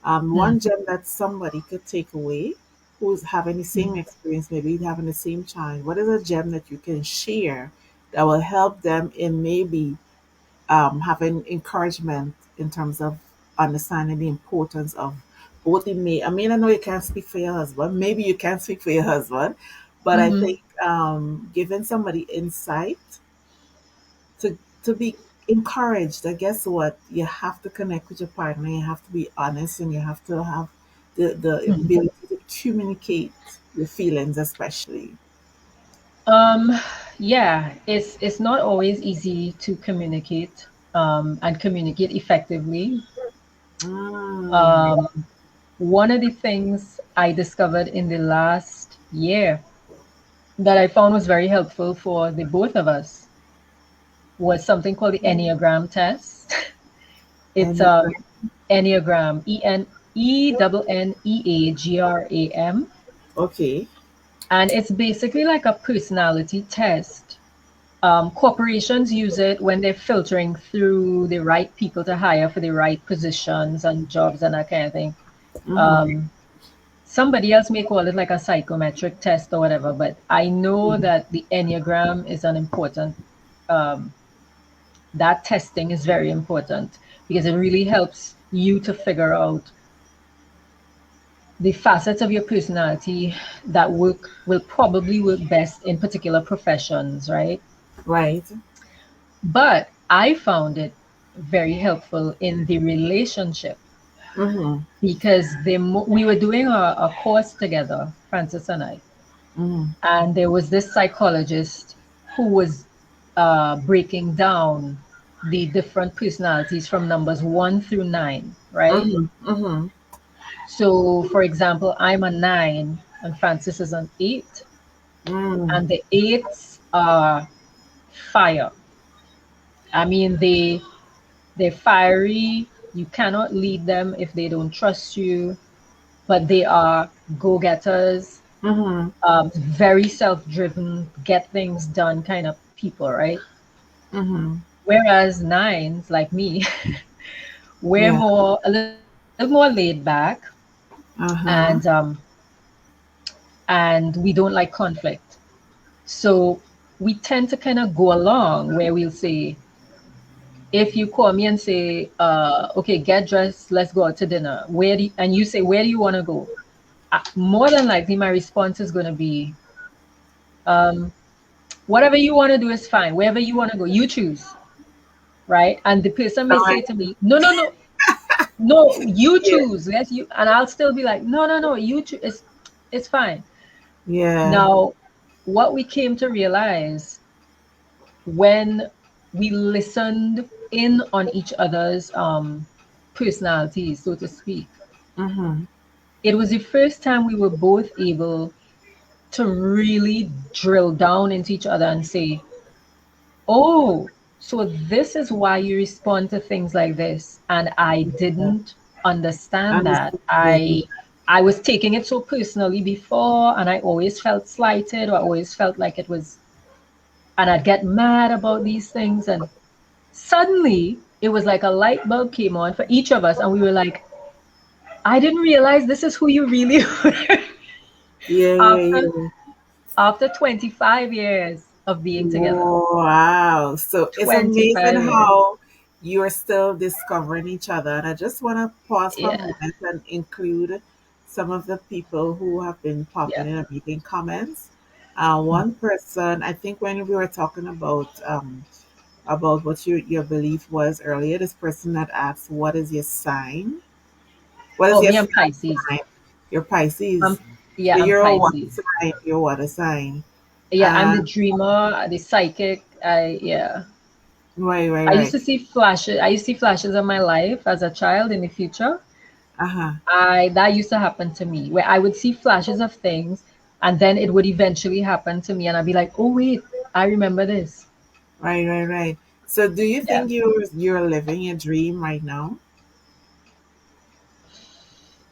Hmm. One gem that somebody could take away who's having the same experience, maybe having the same child. What is a gem that you can share that will help them in maybe having encouragement in terms of understanding the importance of both the may. I mean, I know you can't speak for your husband. Maybe you can't speak for your but I Hmm. think giving somebody insight to to be encouraged. I guess what you have to connect with your partner, you have to be honest, and you have to have the Mhm. ability to communicate your feelings, especially. Um, yeah, it's not always easy to communicate and communicate effectively. Mm. Um, One of the things I discovered in the last year that I found was very helpful for the both of us was something called the Enneagram test. It's And Enneagram, Enneagram, okay. and it's basically like a personality test. Corporations use it when they're filtering through the right people to hire for the right positions and jobs and that kind of thing. Mm-hmm. Um, Somebody else may call it like a psychometric test or whatever, but I know that the Enneagram is an important, um, that testing is very important because it really helps you to figure out the facets of your personality that will probably work best in particular professions, right? Right. But I found it very helpful in the relationship Mm-hmm. because we were doing a course together, Francis and I, Mm-hmm. and there was this psychologist who was breaking down the different personalities from numbers 1 through 9, right? Mm-hmm. Mm-hmm. So, for example, I'm a 9 and Francis is an 8, Mm. and the 8s are fire. I mean, they're fiery. You cannot lead them if they don't trust you, but they are go-getters, Mm-hmm. very self-driven, get things done kind of people, right? Mm-hmm. Whereas 9s, like me, we're Yeah. more a little more laid back, and Uh-huh. and we don't like conflict. So we tend to kind of go along where we'll say, if you call me and say, okay, get dressed, let's go out to dinner. And you say, where do you want to go? More than likely, my response is going to be, um, whatever you want to do is fine. Wherever you want to go, you choose, right? And the person may say Right. to me, no, no, no, no, you Yeah. choose. Yes, you. And I'll still be like, no, no, no, you choose. It's fine. Yeah. Now, what we came to realize when we listened in on each other's personalities, so to speak, Mm-hmm. it was the first time we were both able to really drill down into each other and say, oh, so this is why you respond to things like this. And I Yeah. didn't understand that. Understood it. I was taking it so personally before, and I always felt slighted, or I always felt like it was, and I'd get mad about these things. And suddenly it was like a light bulb came on for each of us, and we were like, I didn't realize this is who you really were. Yeah, yeah, after yeah. after 25 years of being together. Wow. So it's amazing 25 years. how you're still discovering each other. And I just want to pause for a Yeah. moment and include some of the people who have been popping Yeah. in and making comments. One person, I think when we were talking about what your belief was earlier, this person had asked, "What is your sign? What is Oh, your me, I'm Pisces. sign?" Your Pisces. I'm So Yeah, I'm you're a water Pisces. sign. You're a water sign. Yeah, I'm the And dreamer, the psychic. right, right, I used right. to see flashes. I used to see flashes of my life as a child in the future. Uh-huh. I That used to happen to me where I would see flashes of things, and then it would eventually happen to me, and I'd be like, "Oh wait, I remember this." Right, right, right. So do you Yeah. think you're living a dream right now?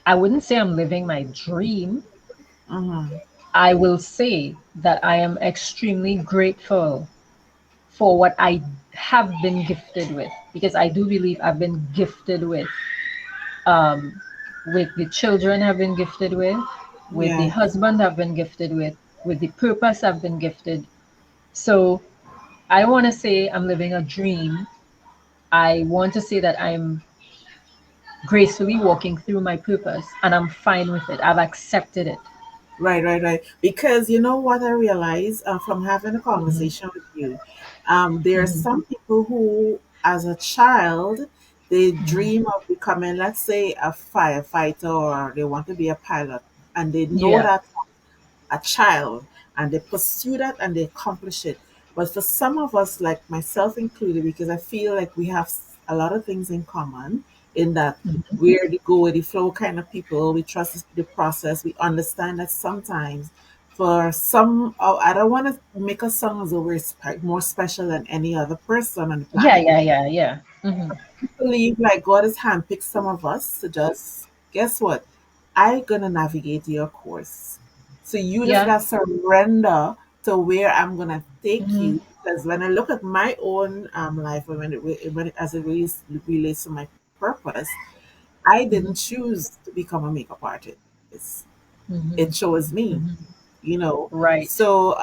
I wouldn't say I'm living my dream. Mm-hmm. I will say that I am extremely grateful for what I have been gifted with, because I do believe I've been gifted um, with the children I've been gifted with the Yeah. husband I've been gifted with the purpose I've been gifted. So I want to say I'm living a dream. I want to say that I'm gracefully walking through my purpose and I'm fine with it. I've accepted it. Right, right, right. Because you know what I realize from having a Mhm, conversation with you, there are mhm, some people who, as a child, they mhm. dream of becoming, let's say, a firefighter or they want to be a pilot, and they know Yeah. that a child and they pursue that and they accomplish it. But for some of us, like myself included, because I feel like we have a lot of things in common in that Mhm, we're the go with the flow kind of people. We trust the process. We understand that sometimes for some, oh, I don't want to make us sound as though we're more special than any other person on the yeah, planet. yeah, yeah, yeah. Mhm, Believe like God has handpicked some of us to just guess what? I gonna navigate your course. So you just yeah. gotta surrender to where I'm gonna take Mhm, you. Because when I look at my own life, as it relates to my purpose, I mhm, didn't choose to become a makeup artist. It mhm, chose me, mhm. you know. Right. So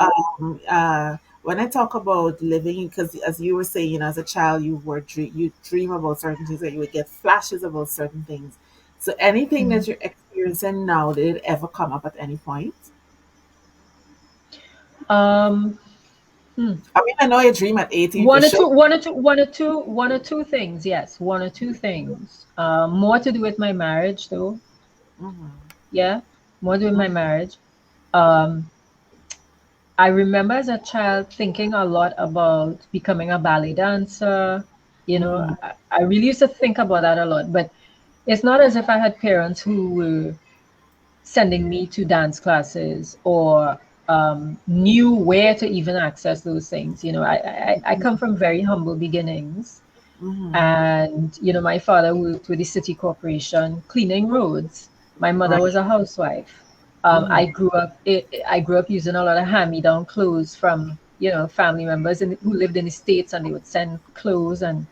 when I talk about living, because as you were saying, you know, as a child, you dream about certain things, or you would get flashes about certain things. So anything Mhm. that you're experiencing now, did it ever come up at any point? Um, hmm. I mean, I know you dream at 18 for One or sure. two, one or two, one or two, one or two things. Yes, one or two things. More to do with my marriage, though. Hmm. Yeah, more to do with my marriage. Um, I remember as a child thinking a lot about becoming a ballet dancer. Hmm. I really used to think about that a lot. But it's not as if I had parents who were sending me to dance classes or knew where to even access those things. I come from very humble beginnings. Hmm. And, my father worked with the city corporation cleaning roads. My mother was Right. a housewife. Hmm. I grew up using a lot of hand-me-down clothes from, family members who lived in the States, and they would send clothes. And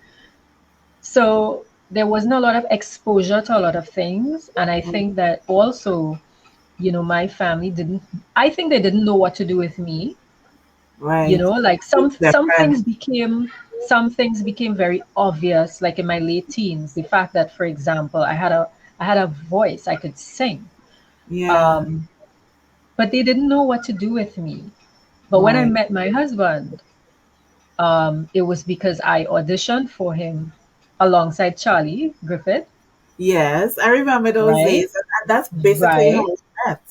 so there wasn't a lot of exposure to a lot of things. And I think that also, my family didn't, I think they didn't know what to do with me. Right. Like It's different. some things became very obvious, like in my late teens. The fact that, for example, I had a voice, I could sing. Yeah. Um, but they didn't know what to do with me. But when I Right. met my husband, it was because I auditioned for him alongside Charlie Griffith, Yes, I remember those right? days. And that's basically how Right. we met.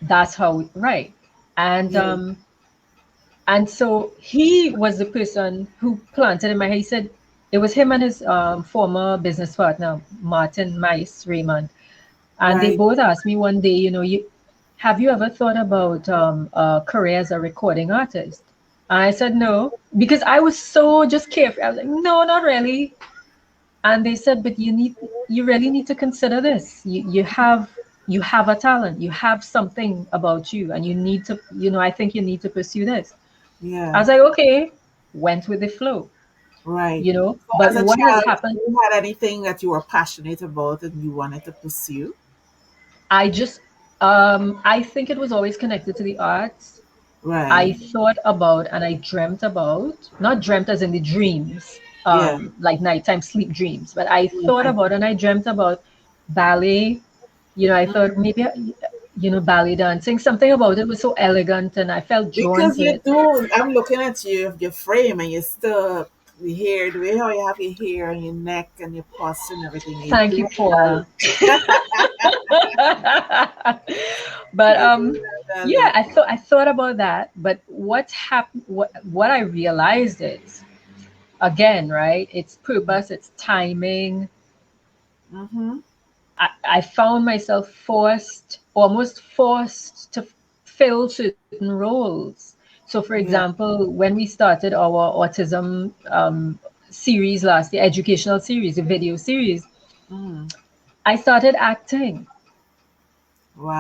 That's how, right. And Yeah. so he was the person who planted in my head. He said it was him and his former business partner, Martin Mice Raymond. And they Right. both asked me one day, have you ever thought about a career as a recording artist? And I said no, because I was so just carefree. I was like, no, not really. And they said, but you really need to consider this. You have a talent, you have something about you, and you need to, I think you need to pursue this. I Yeah. was like, okay, went with the flow, Right. So but as a what has child, happened, you had anything that you were passionate about and you wanted to pursue? I just, I think it was always connected to the arts. I Right. thought about and I dreamt about, not dreamt as in the dreams, Yeah. like nighttime sleep dreams, but I thought Right. about and I dreamt about ballet. I thought Mhm. maybe, ballet dancing, something about it was so elegant and I felt drawn Because to you it. do, I'm looking at you, your frame, and you still, the hair, the way how you have your hair and your neck and your posture and everything, you Thank do you, it well. Paula. But You do that, yeah, darling. I thought about that. But what's happened? What I realized is, again, right? It's purpose, it's timing. Mm-hmm. I found myself almost forced to fill certain roles. So, for Yeah. example, when we started our autism series last year, educational series, a video series, Mm. I started acting.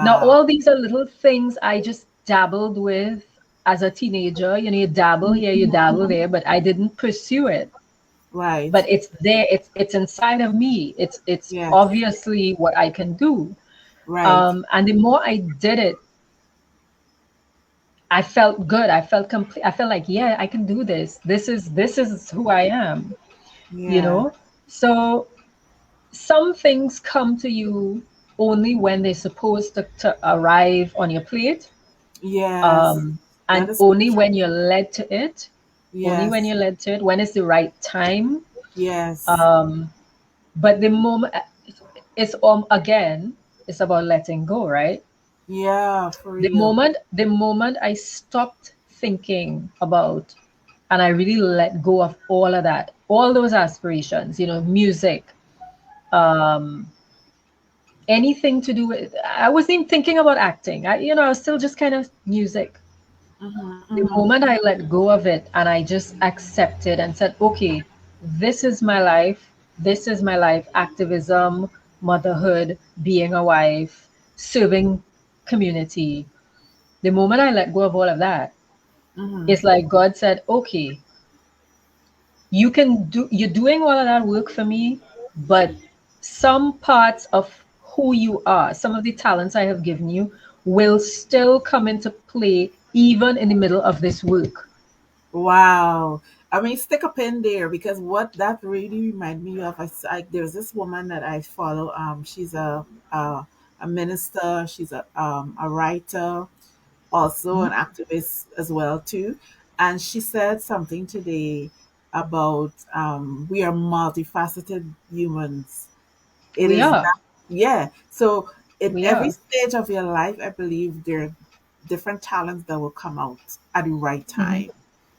Now, Wow. all these are little things I just dabbled with as a teenager. You dabble here, you dabble there, but I didn't pursue it. Right. But it's there, it's inside of me. It's Yes. obviously what I can do. Right. And the more I did it, I felt good. I felt complete. I felt like, yeah, I can do this. This is who I am, you Yeah. know? So some things come to you only when they're supposed to arrive on your plate, Yes. um, That and is so only true. when you're led to it, only when Yes. you're led to it, when it's the right time. Yes. Um, but the moment it's again, it's about letting go, right? Yeah, for real. The moment I stopped thinking about and I really let go of all of that, all those aspirations, music, um, anything to do with, I wasn't even thinking about acting. I was still just kind of music. Mm-hmm, The mm-hmm, moment I let go of it and I just accepted and said, okay, this is my life. This is my life. Activism, motherhood, being a wife, serving community. The moment I let go of all of that, mm-hmm. it's like God said, okay, you're doing all of that work for me, but some parts of who you are, some of the talents I have given you will still come into play even in the middle of this work. Wow. I mean, stick a pin there because what that really reminded me of, there's this woman that I follow. She's a minister. She's a writer, also an Mhm. activist as well too. And she said something today about we are multifaceted humans. It We is are. not, yeah. So in We every are. stage of your life, I believe there are different talents that will come out at the right Mhm. time.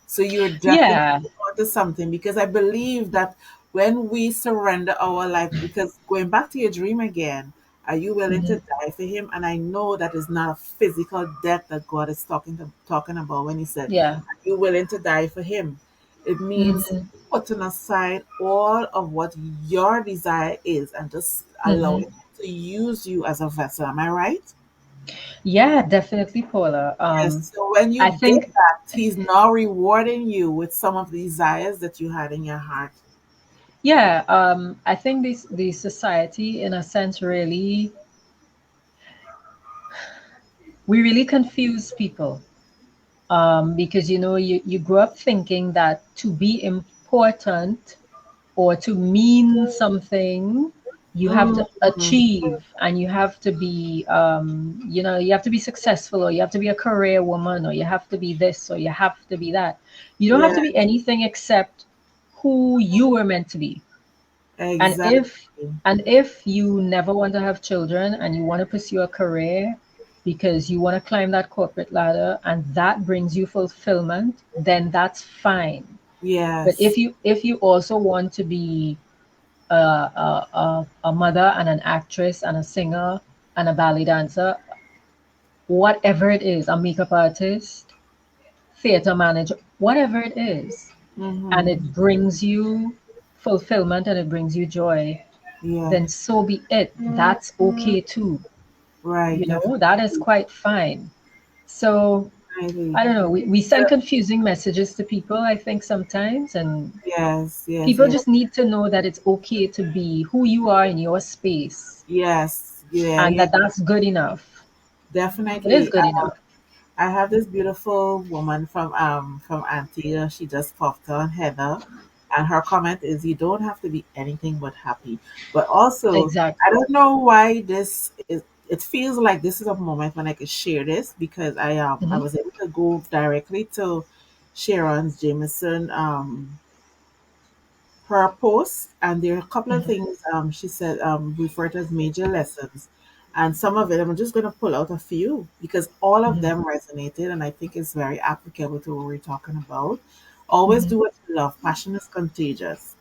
So you're definitely Yeah. onto something because I believe that when we surrender our life, because going back to your dream again, are you willing to Mhm. die for him? And I know that is not a physical death that God is talking about when He said, Yeah. "Are you willing to die for him?" It means Mhm. putting aside all of what your desire is and just allowing Mhm. Him to use you as a vessel. Am I right? Yeah, definitely, Paula. Yes. So when you I did think, that, He's now rewarding you with some of the desires that you had in your heart. yeah, I think this the society, in a sense, really we really confuse people, because you grow up thinking that to be important or to mean something, you have to Mm, achieve and you have to be, you have to be successful, or you have to be a career woman, or you have to be this, or you have to be that. You don't have yeah, to be anything except who you were meant to be. And if exactly. and if you never want to have children and you want to pursue a career because you want to climb that corporate ladder and that brings you fulfillment, then that's fine. But Yes. if you also want to be a mother and an actress and a singer and a ballet dancer, whatever it is, a makeup artist, theater manager, whatever it is, and Mm-hmm. it brings you fulfillment and it brings you joy, Yeah. then so be it. That's okay too. Right. That is Definitely. quite fine. So Definitely. I don't know. We So send confusing messages to people, I think, sometimes, and yes, yes, people yes, just need to know that it's okay to be who you are in your space, yes. Yeah, and yeah. that's good enough. It is Definitely. good enough. I have this beautiful woman from Antigua. She just popped on Heather, and her comment is, "You don't have to be anything but happy." But also, I Exactly. don't know why this is. It feels like this is a moment when I could share this because I Hmm. was able to go directly to Sharon's Jameson her post, and there are a couple of Hmm. things she said referred to as major lessons. And some of it, I'm just going to pull out a few because all of Hmm. them resonated, and I think it's very applicable to what we're talking about. Always Hmm. do what you love. Passion is contagious.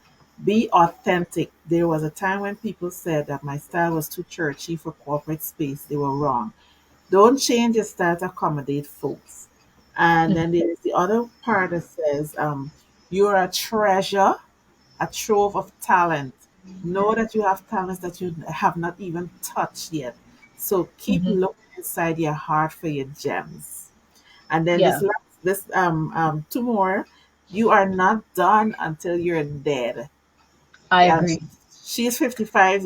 Be authentic. There was a time when people said that my style was too churchy for corporate space. They were wrong. Don't change your style to accommodate folks. And then there's the other part that says, you're a treasure, a trove of talent. Know that you have talents that you have not even touched yet. So keep Hmm. looking inside your heart for your gems. And then Yeah, this two more. You are not done until you're dead. I Yeah, agree. she's 55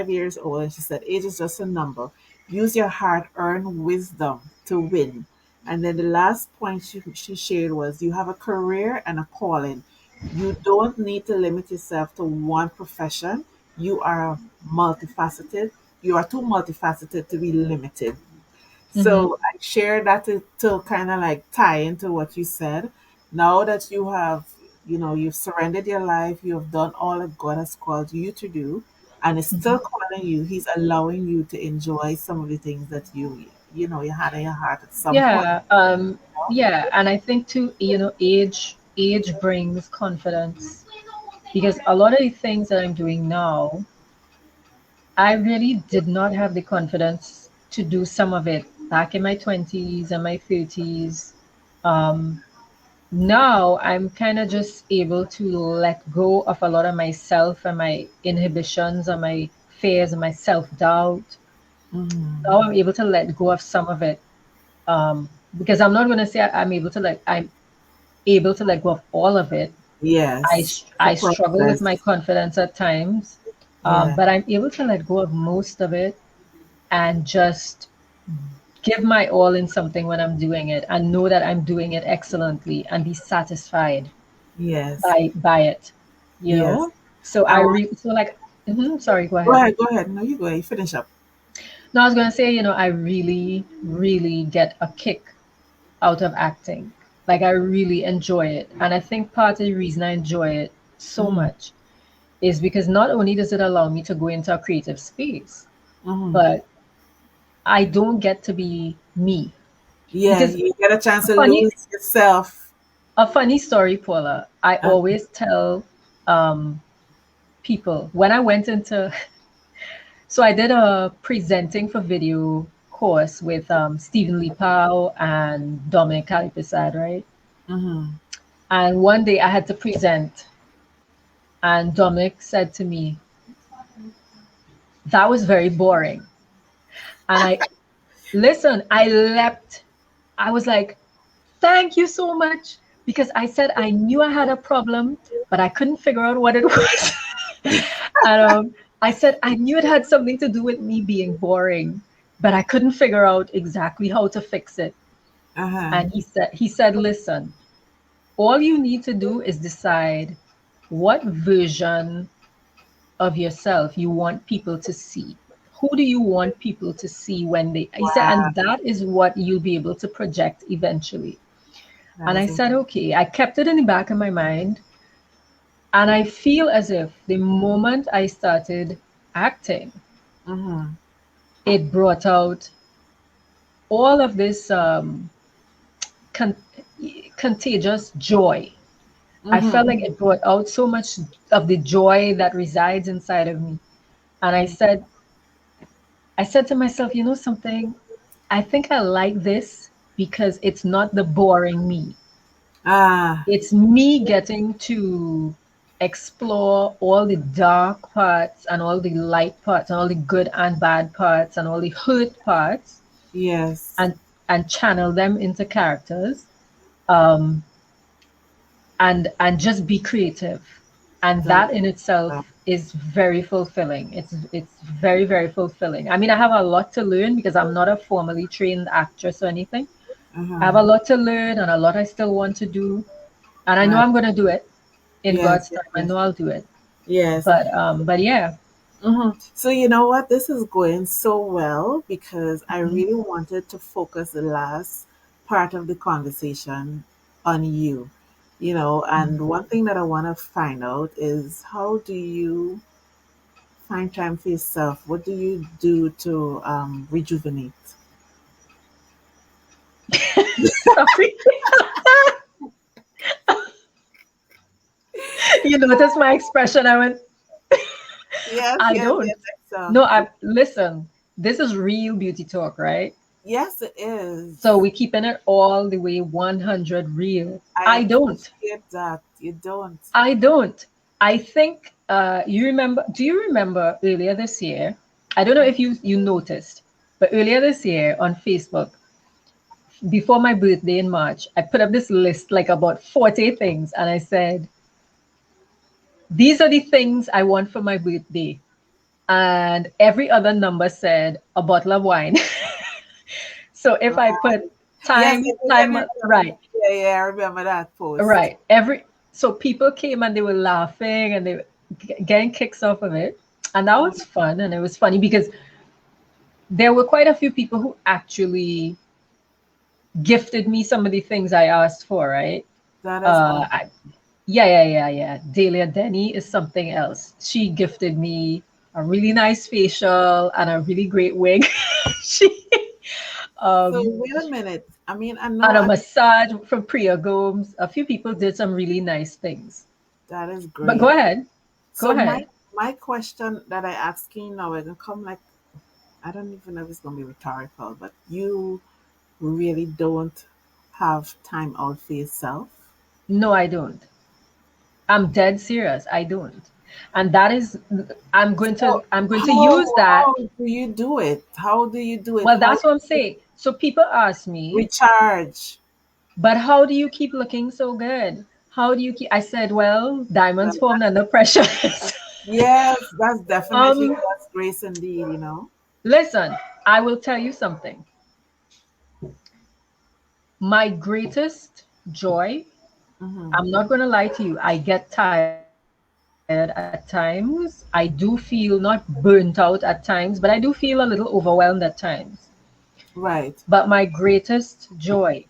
years old, and she said, age is just a number. Use your hard earned wisdom to win. And then the last point she shared was, you have a career and a calling. You don't need to limit yourself to one profession. You are multifaceted. you are too multifaceted to be limited. Mm-hmm. So I share that to kind of like tie into what you said. Now that you have, you've surrendered your life, you have done all that God has called you to do, and it's still calling you. He's allowing you to enjoy some of the things that you had in your heart at some point. Yeah, yeah, and I think too, age brings confidence because a lot of the things that I'm doing now, I really did not have the confidence to do some of it back in my 20s and my 30s. Um, Now I'm kind of just able to let go of a lot of myself and my inhibitions and my fears and my self-doubt. Now Hmm. I'm able to let go of some of it. Because I'm not going to say I'm able to let go of all of it. Yes, it's a I struggle with process. my confidence at times, Yeah, but I'm able to let go of most of it and just give my all in something when I'm doing it and know that I'm doing it excellently and be satisfied yes, by it, you yes. know. So I I want, re so like sorry, go go ahead. ahead, go ahead. No, you go ahead. You finish up. No, I was gonna say, I really, really get a kick out of acting. Like I really enjoy it. And I think part of the reason I enjoy it so Hmm. much is because not only does it allow me to go into a creative space, Hmm. but I don't get to be me. Yeah, Because you get a chance a to funny lose yourself. a funny story, Paula, I Uh, always tell people when I went into so I did a presenting for video course with Stephen Lee Powell and Dominic Calipisad, right? hmm. And one day I had to present, and Dominic said to me, "That was very boring." And I leapt. I was like, "Thank you so much," because I said I knew I had a problem, but I couldn't figure out what it was. And I said I knew it had something to do with me being boring, but I couldn't figure out exactly how to fix it. Uh-huh. And he said, listen, all you need to do is decide what version of yourself you want people to see. Who do you want people to see when he said, Wow, and that is what you'll be able to project eventually. that And I is said, okay, I kept it in the back of my mind. And I feel as if the moment I started acting, mm-hmm. it brought out all of this con- contagious joy. I felt like Mm-hmm. it brought out so much of the joy that resides inside of me. And I said to myself, you know something? I think I like this because it's not the boring me. Ah, It's me getting to explore all the dark parts and all the light parts and all the good and bad parts and all the hurt parts yes. and channel them into characters. Um, and just be creative, and That is that in itself is very fulfilling. It's very, very fulfilling. I mean, I have a lot to learn because I'm not a formally trained actress or anything. I have uh-huh. a lot to learn and a lot I still want to do, and I know Right. I'm going to do it in Yes, God's yes, time. I yes. know I'll do it. Yes. But yeah. So you know what? This is going so well because I Mhm. really wanted to focus the last part of the conversation on you. And one thing that I want to find out is how do you find time for yourself? What do you do to rejuvenate? Sorry. You notice my expression. I went, Yes, I yes, don't. yes. So, No, I listen. This is real beauty talk, right? yes, it So is. we keeping it all the way 100 real. I I don't. appreciate that. You don't. I don't. I think you remember. Do you remember earlier this year? I don't know if you noticed, but earlier this year on Facebook, before my birthday in March, I put up this list like about 40 things, and I said, "These are the things I want for my birthday." And every other number said a bottle of wine. So if I put Yes, I think I remember. right, Yeah, yeah, I remember that post. right. So people came and they were laughing and they were getting kicks off of it, and that was fun. And it was funny because there were quite a few people who actually gifted me some of the things I asked for, right? That is Uh, all. I, yeah. Delia Denny is something else. She gifted me a really nice facial and a really great wig. she So um, wait a minute. I mean, I know and a massage from Priya Gomes. A few people did some really nice things. that is But great. go So ahead. my question that I asking now is gonna come like, I don't even know if it's gonna be rhetorical, but you really don't have time out for yourself. No, I don't. I'm dead serious. I don't. And that is, So I'm going to use that. how do you do it? How do you do it? Well, How that's do what I'm you saying. So people ask me, recharge? but how do you keep looking so good? How do you keep? I said, well, diamonds Well, formed under pressure. yes, that's definitely um, God's grace indeed, you know. listen, I will tell you something. My greatest joy, Mm-hmm. I'm not going to lie to you, I get tired at times. I do feel not burnt out at times, but I do feel a little overwhelmed at times. Right. But my greatest joy,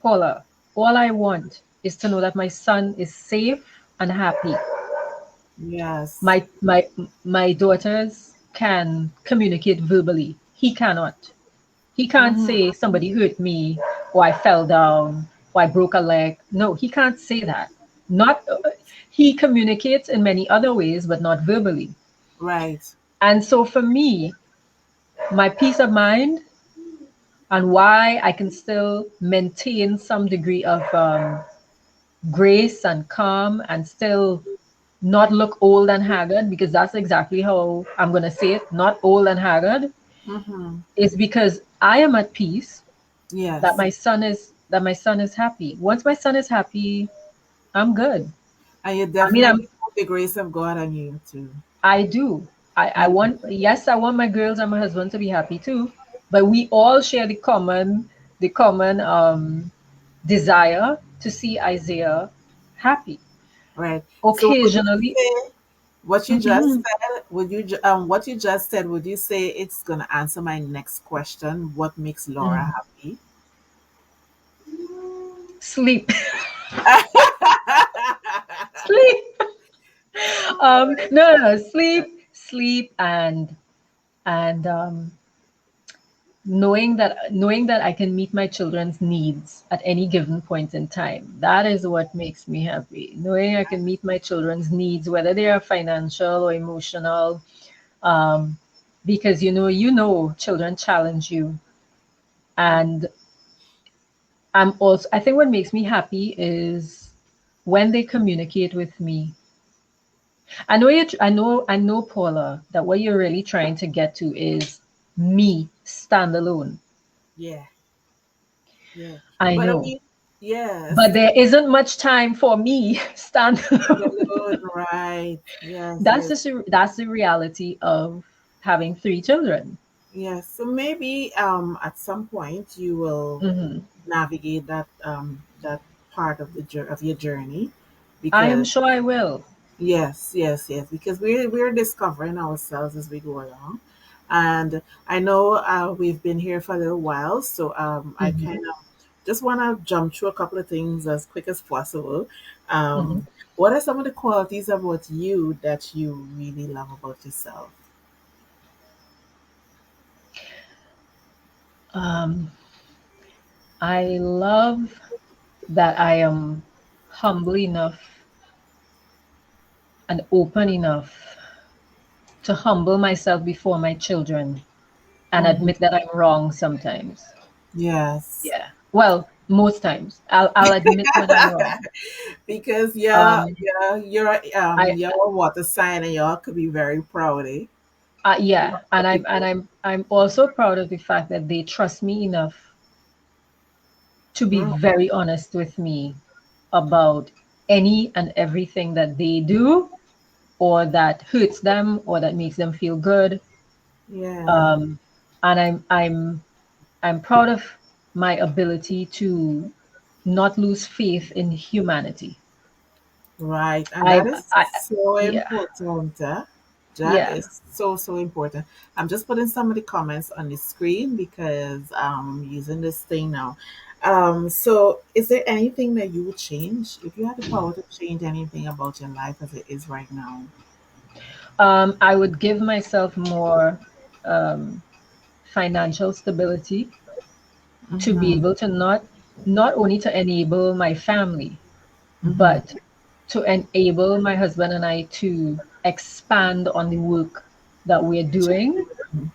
Paula, all I want is to know that my son is safe and happy. Yes. My daughters can communicate verbally. He cannot. He can't Mm-hmm. say somebody hurt me or I fell down or I broke a leg. No, he can't say that. Not He communicates in many other ways, but not verbally. Right. And so for me, my peace of mind and why I can still maintain some degree of grace and calm and still not look old and haggard, because that's exactly how I'm going to say it, not old and haggard, Mm-hmm. is because I am at peace Yes. that my son is happy. Once my son is happy, I'm good. And you I mean, definitely have the grace of God on you too. I do. I Yeah. want, yes, I want my girls and my husband to be happy too, but we all share the common desire to see Isaiah happy. Right. So would you Occasionally, say what you just mhm, said? What you just said? Would you say it's gonna answer my next question? What makes Laura mhm. happy? Sleep, sleep. No, sleep, and knowing that I can meet my children's needs at any given point in time. That is what makes me happy. Knowing I can meet my children's needs, whether they are financial or emotional, um, because children challenge you. And I think what makes me happy is when they communicate with me. I know, Paula, that what you're really trying to get to is me standalone. Yeah. Yeah. I But I know. mean, yes. But there isn't much time for me standalone. Standalone, right. Yes, That's yes. just that's the reality of having three children. Yes. So maybe at some point you will Hmm. navigate that part of of your journey, I am because sure I will. yes, because we're discovering ourselves as we go along. And I know we've been here for a little while, so I kind Hmm. of just want to jump through a couple of things as quick as possible. Hmm. What are some of the qualities about you that you really love about yourself? Um, I love that I am humble enough and open enough to humble myself before my children and Hmm. admit that I'm wrong sometimes. Yes. Yeah. Well, most times I'll admit when I'm wrong. Because Um, I you're a water sign and y'all could be very proud, eh? Yeah, and But people, I'm also proud of the fact that they trust me enough to be mm, very honest with me about any and everything that they do or that hurts them or that makes them feel good. yeah, Um, and I'm proud of my ability to not lose faith in humanity. right. And that I is I so yeah, important, huh? That Yeah. is so, so important. I'm just putting some of the comments on the screen because I'm using this thing now. So is there anything that you would change if you had the power to change anything about your life as it is right now? I would give myself more um, financial stability to be Mm-hmm. able to not only to enable my family, but Mm-hmm. to enable my husband and I to expand on the work that we're doing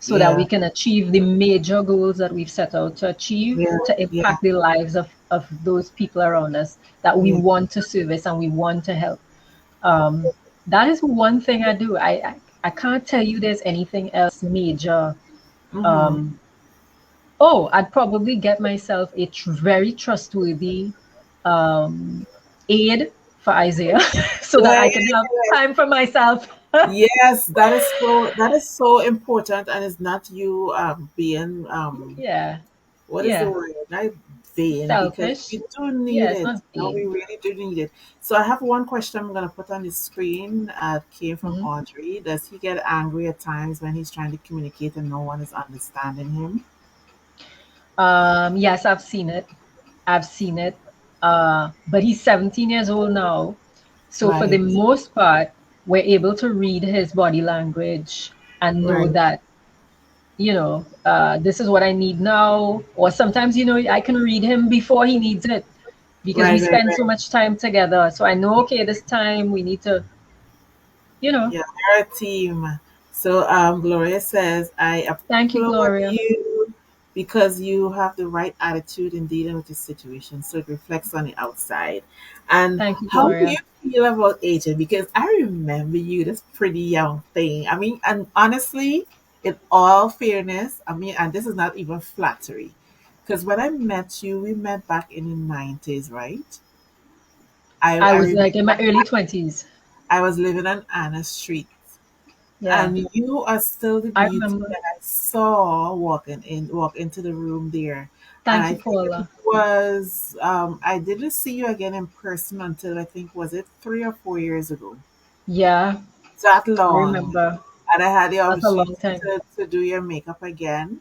so that we Yeah. can achieve the major goals that we've set out to achieve Yeah. to Yeah. impact the lives of those people around us that we Yeah. want to service and we want to help. Um, that is one thing I do. I can't tell you there's anything else major. Mm-hmm. Um, oh, I'd probably get myself a very trustworthy um, aide for Isaiah so that I can have time for myself. Yes, that is so important, and it's not you being Yeah, what is the yeah. word? Not vain, because Selfish. we do Yeah, need it's it. not No, we being. really do need it. So I have one question I'm gonna put on the screen. Came from Mhm. Audrey. Does he get angry at times when he's trying to communicate and no one is understanding him? Yes, I've seen it. I've seen it. But he's 17 years old now. So for the Right, most part, we're able to read his body language and know right, that, this is what I need now. Or sometimes, I can read him before he needs it because we right, right, spend so right. much time together. So I know, okay, this time we need to, you know, Yeah, they're a team. So Gloria says, I thank you, applaud Gloria. you because you have the right attitude in dealing with the situation. So it reflects on the outside. And Thank you, how do you Gloria. feel about aging? Because I remember you, this pretty young thing. I mean, and honestly, in all fairness, I mean, and this is not even flattery. Because when I met you, we met back in the 90s, right? I I was remember like in my early 20s. I was living on Anna Street. Yeah, And you are still the I beauty remember. that I saw walk into the room there. And Thank I you, think it Paula. was I didn't see you again in person until I think was it 3 or 4 years ago. Yeah, That I long. remember. And I had the That's a opportunity long time. to do your makeup again.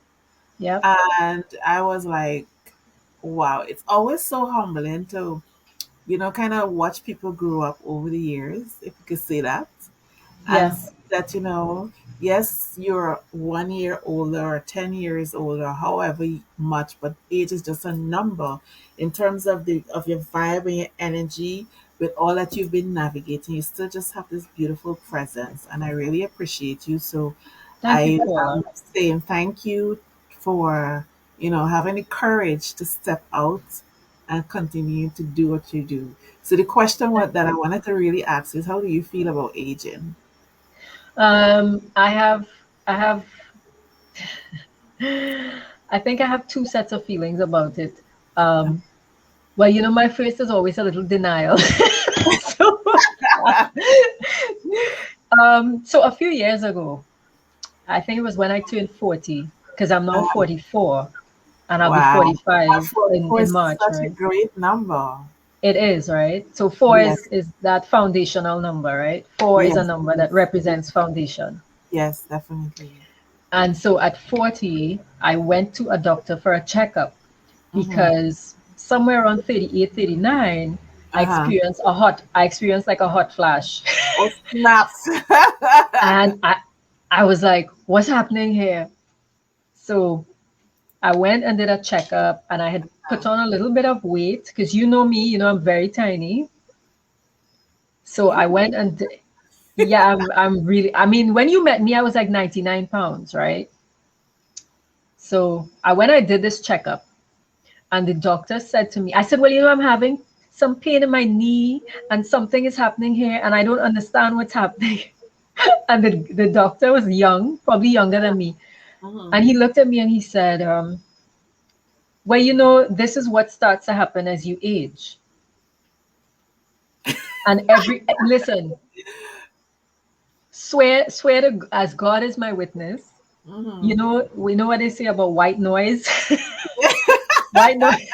Yep. And I was like, wow, it's always so humbling to, kind of watch people grow up over the years, if you could say that. And Yeah. that yes, you're 1 year older or 10 years older, however much, but age is just a number in terms of the of your vibe and your energy. With all that you've been navigating, you still just have this beautiful presence, and I really appreciate you. So Thank you, I Paula. am saying thank you for having the courage to step out and continue to do what you do. So the question that I wanted to really ask is, how do you feel about aging? I have, I think I have two sets of feelings about it. Um, well, my first is always a little denial. so, so a few years ago, I think it was when I turned 40, because I'm now 44 and I'll be Wow. 45 44 in is March, such a right? great number. It is, right? So four Yes, is that foundational number, right? Four is a yes, number that yes, represents foundation. yes, definitely. And so at 40, I went to a doctor for a checkup Mm-hmm. because somewhere around 38, 39, Uh-huh. I experienced like a hot flash. Oh, snaps. And I was like, what's happening here? So I went and did a checkup and I had put on a little bit of weight because you know me, I'm very tiny. So You I big. went and yeah, I'm really, I mean, when you met me, I was like 99 pounds, right? So when I did this checkup, and the doctor said to me, I said, well, I'm having some pain in my knee and something is happening here and I don't understand what's happening. And the doctor was young, probably younger than me. Mm-hmm. And he looked at me and he said, well, this is what starts to happen as you age. And listen, swear to, as God is my witness, Mm-hmm. we know what they say about white noise. White noise.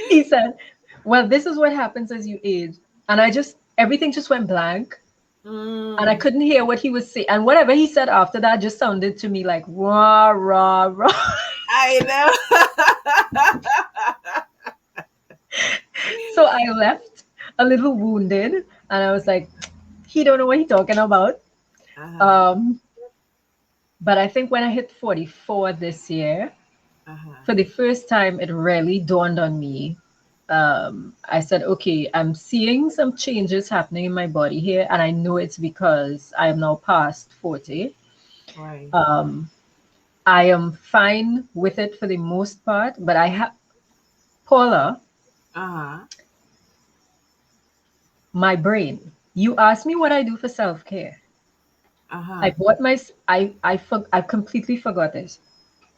He said, well, this is what happens as you age. And everything just went blank. And I Mm. couldn't hear what he was saying. And whatever he said after that just sounded to me like rah, rah, rah. I know. So I left a little wounded, and I was like, he don't know what he talking about. Uh-huh. Um, but I think when I hit 44 this year, Uh-huh. for the first time, it really dawned on me. I said, okay, I'm seeing some changes happening in my body here, and I know it's because I am now past 40. Right. Um, I am fine with it for the most part, but I have Paula, Uh-huh. my brain. You asked me what I do for self care. I Uh-huh. bought my I completely forgot this.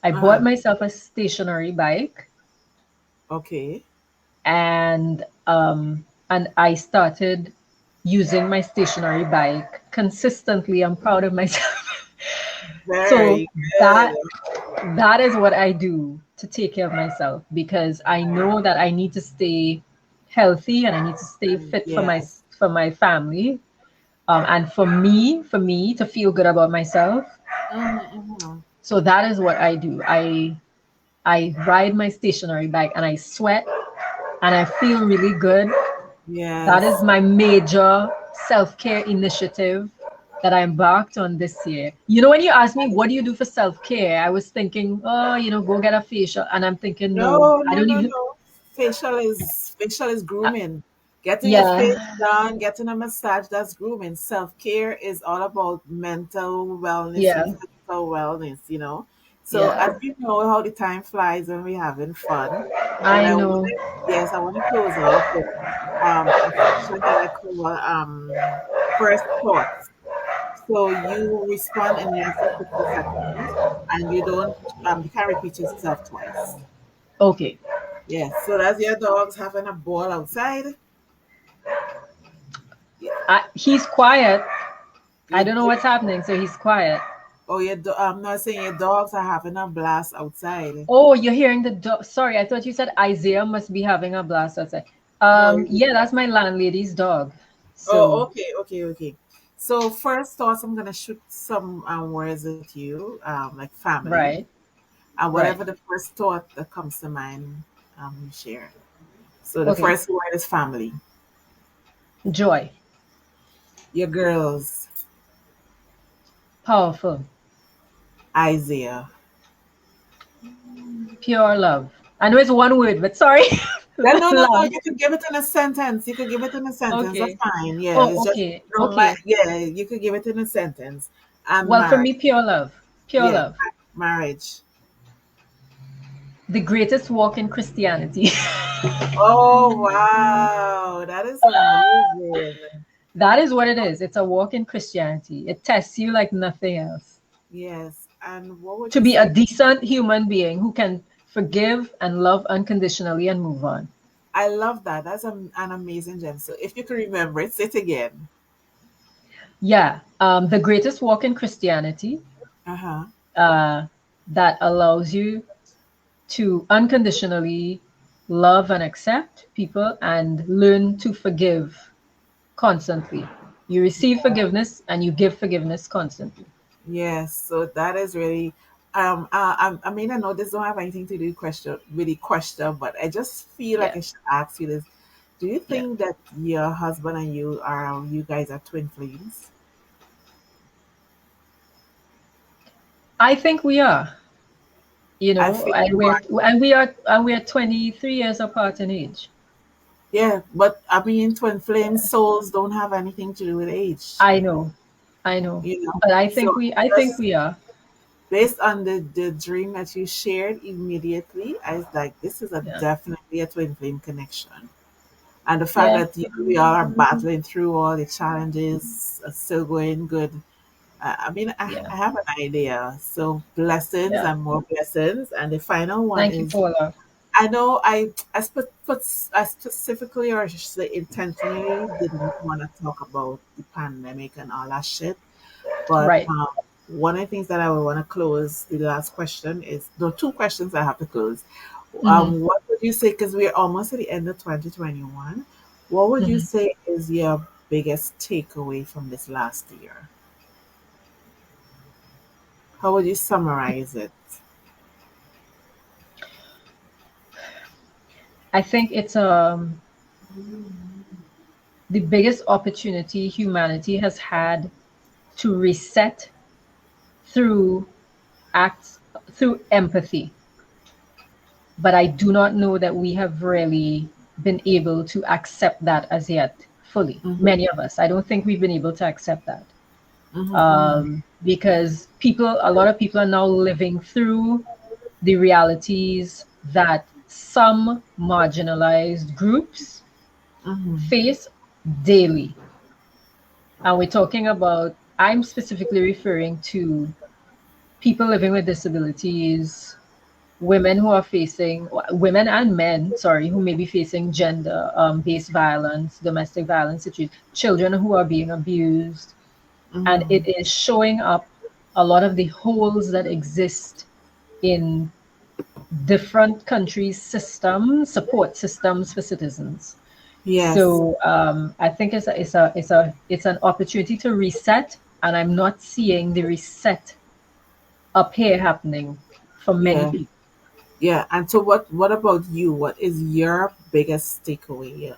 I bought Uh-huh. myself a stationary bike, Okay. and I started using my stationary bike consistently. I'm proud of myself. So Very that good. that is what I do to take care of myself, because I know that I need to stay healthy and I need to stay And fit yes. for my family, and for me to feel good about myself. Mm-hmm, mm-hmm. So that is what I do. I ride my stationary bike and I sweat and I feel really good. That is Yes. my major self care initiative that I embarked on this year. You know, when you asked me, what do you do for self care? I was thinking, oh, go get a facial. And I'm thinking, no, No, I no, don't no, even. no. Facial is grooming. Getting your face Yeah, done, getting a massage, that's grooming. Self-care is all about mental wellness and yeah, physical wellness. So yeah. as you know how the time flies when we're having fun. But I know. yes, I want to close off with a session that I call first thoughts. So you respond in less than 60 seconds and you can't repeat yourself twice. Okay. Yes. So that's your dog's having a ball outside. Yeah. He's quiet. I don't know You, what's happening, so he's quiet. I'm not saying your dogs are having a blast outside. Oh, you're hearing the dog. Sorry, I thought you said Isaiah must be having a blast outside. No. Yeah, that's my landlady's dog. Oh, So, okay, okay, okay. So first thoughts, I'm gonna shoot some words at you, like family, right, and right. whatever the first thought that comes to mind, you share. So the Okay. first word is family. Joy, Your girls, powerful, Isaiah. pure love. I know it's one word, but sorry. Yeah, no, no, no. Love. You could give it in a sentence. You could give it in a sentence. That's Okay. fine. Yeah, Oh, it's just okay. Okay. yeah. You could give it in a sentence. I'm Well, for married. me, pure love. Pure Yeah, love. marriage. The greatest walk in Christianity. Oh wow, that is amazing. That is what it is. It's a walk in Christianity. It tests you like nothing else. Yes. And what would To you be a say? decent human being who can forgive and love unconditionally and move on. I love that. That's an amazing gem. So if you could remember it, say it again. Yeah. The greatest walk in Christianity, Uh huh. uh, that allows you to unconditionally love and accept people and learn to forgive constantly. You receive forgiveness and you give forgiveness constantly. Yes, so that is really I mean I know this don't have anything to do question, but I just feel like Yeah. I should ask you this. Do you Yeah. think that your husband and you guys are twin flames? I think we are, I feel you are. and we are 23 years apart in age. Yeah, but I mean twin flame souls don't have anything to do with age, I know. I know. you know. But So I think just we are. based on the dream that you shared immediately, I was like, this is a Yeah. definitely a twin flame connection. And the fact Yeah. that we are battling through all the challenges, still going good. I mean, Yeah. I have an idea. So blessings Yeah. and more blessings. And the final one Thank you, is, Paula. I know I specifically or should say intentionally did not want to talk about the pandemic and all that shit. But Right. one of the things that I would want to close the last question is the two questions I have to close. Hmm. What would you say? Because we're almost at the end of 2021. What would you Hmm. say is your biggest takeaway from this last year? How would you summarize it? I think it's the biggest opportunity humanity has had to reset through acts through empathy. But I do not know that we have really been able to accept that as yet fully. Mm-hmm, Many of us, I don't think we've been able to accept that. mm-hmm, Because a lot of people are now living through the realities that some marginalized groups mm-hmm. face daily. And we're talking about, I'm specifically referring to people living with disabilities, women who are facing, women and men, sorry, who may be facing gender based violence, domestic violence situations, children who are being abused. And Mm-hmm. it is showing up a lot of the holes that exist in different countries' systems, support systems for citizens. Yes, So I think it's an opportunity to reset, and I'm not seeing the reset up here happening for many yeah, people. yeah. And so, what about you? What is your biggest takeaway?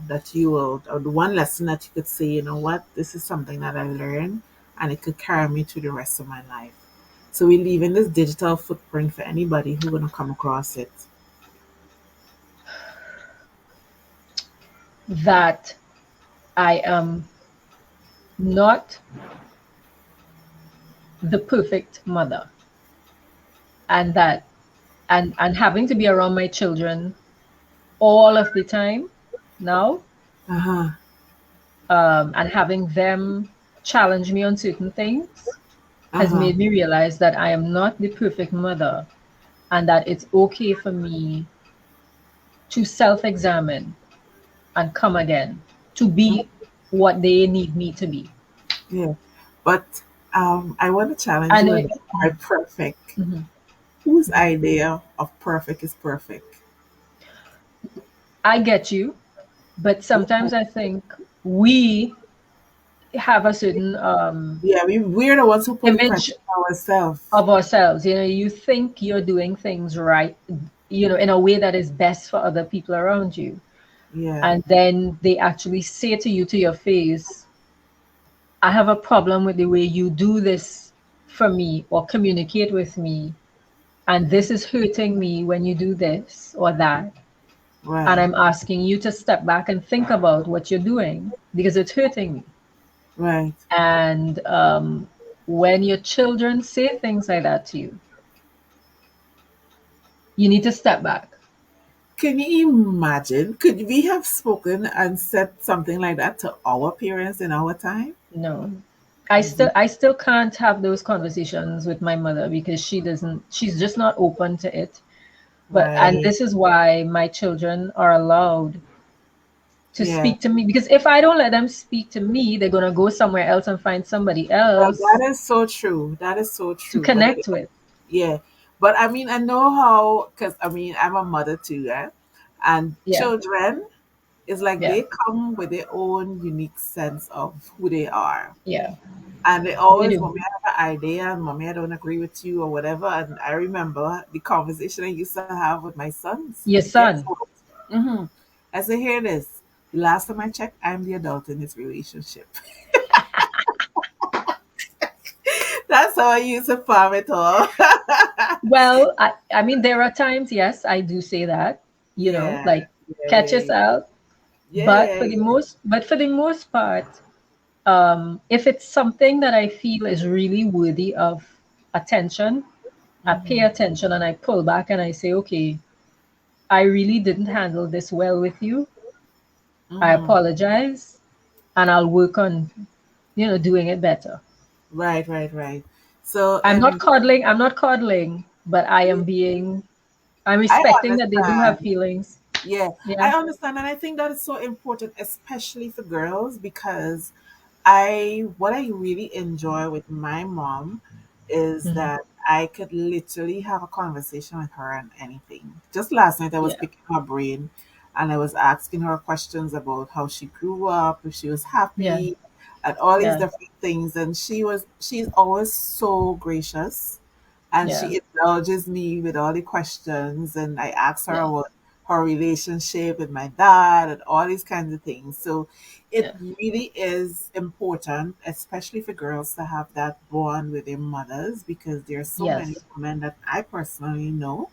That you will, or the one lesson that you could say, what, this is something that I learned, and it could carry me through the rest of my life. So we leave in this digital footprint for anybody who gonna come across it. That I am not the perfect mother, and that and having to be around my children all of the time now, Uh huh. and having them challenge me on certain things Uh has huh. made me realize that I am not the perfect mother, and that it's okay for me to self-examine and come again to be what they need me to be. Yeah. But I want to challenge And you on the word perfect. mhm. Whose idea of perfect is perfect? I get you, but Yeah. sometimes I think we have a certain Yeah, we're the ones who put the pressure image on ourselves. of ourselves. You know, you think you're doing things right, in a way that is best for other people around you. Yeah. And then they actually say to you to your face, I have a problem with the way you do this for me or communicate with me. And this is hurting me when you do this or that. And Right. I'm asking you to step back and think about what you're doing because it's hurting me. Right. And when your children say things like that to you, you need to step back. Can you imagine? Could we have spoken and said something like that to our parents in our time? No. I still can't have those conversations with my mother because she's just not open to it. But and Right. this is why my children are allowed to Yeah. speak to me, because if I don't let them speak to me, they're going to go somewhere else and find somebody Well, else that is so true. That is so to true. But connect with. yeah, but I mean, I know how, because I mean, I'm a mother too, eh? And Yeah. children is like Yeah. they come with their own unique sense of who they are. Yeah. And they They always, do. mommy, I have an idea, and mommy, I don't agree with you or whatever. And I remember the conversation I used to have with my sons. Your Guess son. what? Mm-hmm. I say, hear this. The last time I checked, I'm the adult in this relationship. That's how I used to farm it all. Well, I mean, there are times, yes, I do say that, Yeah, like yeah, catch yeah, yourself. But yeah, for the most part, if it's something that I feel is really worthy of attention, I pay hmm attention and I pull back and I say, okay, I really didn't handle this well with you. I hmm apologize and I'll work on, doing it better. right, right, right. So, I'm not coddling, but I'm I respecting that they do have understand. feelings. Yeah, I Yeah. understand, and I think that is so important, especially for girls, because what I really enjoy with my mom is Mhm. that I could literally have a conversation with her on anything. Just last night, I was Yeah. picking her brain, and I was asking her questions about how she grew up, if she was Yeah. happy, and all these Yeah. different things. And she's always so gracious, and Yeah. she indulges me with all the questions. And I ask her Yeah. about her relationship with my dad and all these kinds of things. So it Yeah. really is important, especially for girls, to have that bond with their mothers, because there are so many Yes. women that I personally know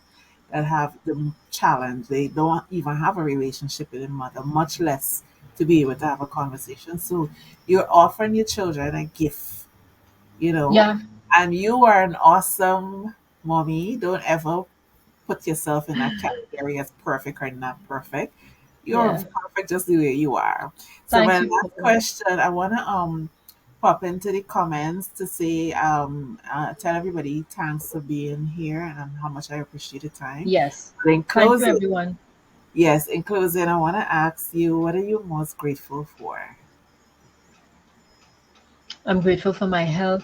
that have the challenge. They don't even have a relationship with their mother, much less to be able to have a conversation. So you're offering your children a gift, you know, Yeah. and you are an awesome mommy. Don't ever put yourself in that category as perfect or not perfect. You're Yeah. perfect just the way you are. So my Thank you, last Paula. question, I wanna pop into the comments to say tell everybody thanks for being here and how much I appreciate the time. Yes. But in Thank you, closing, everyone. yes, in closing, I wanna ask you, what are you most grateful for? I'm grateful for my health.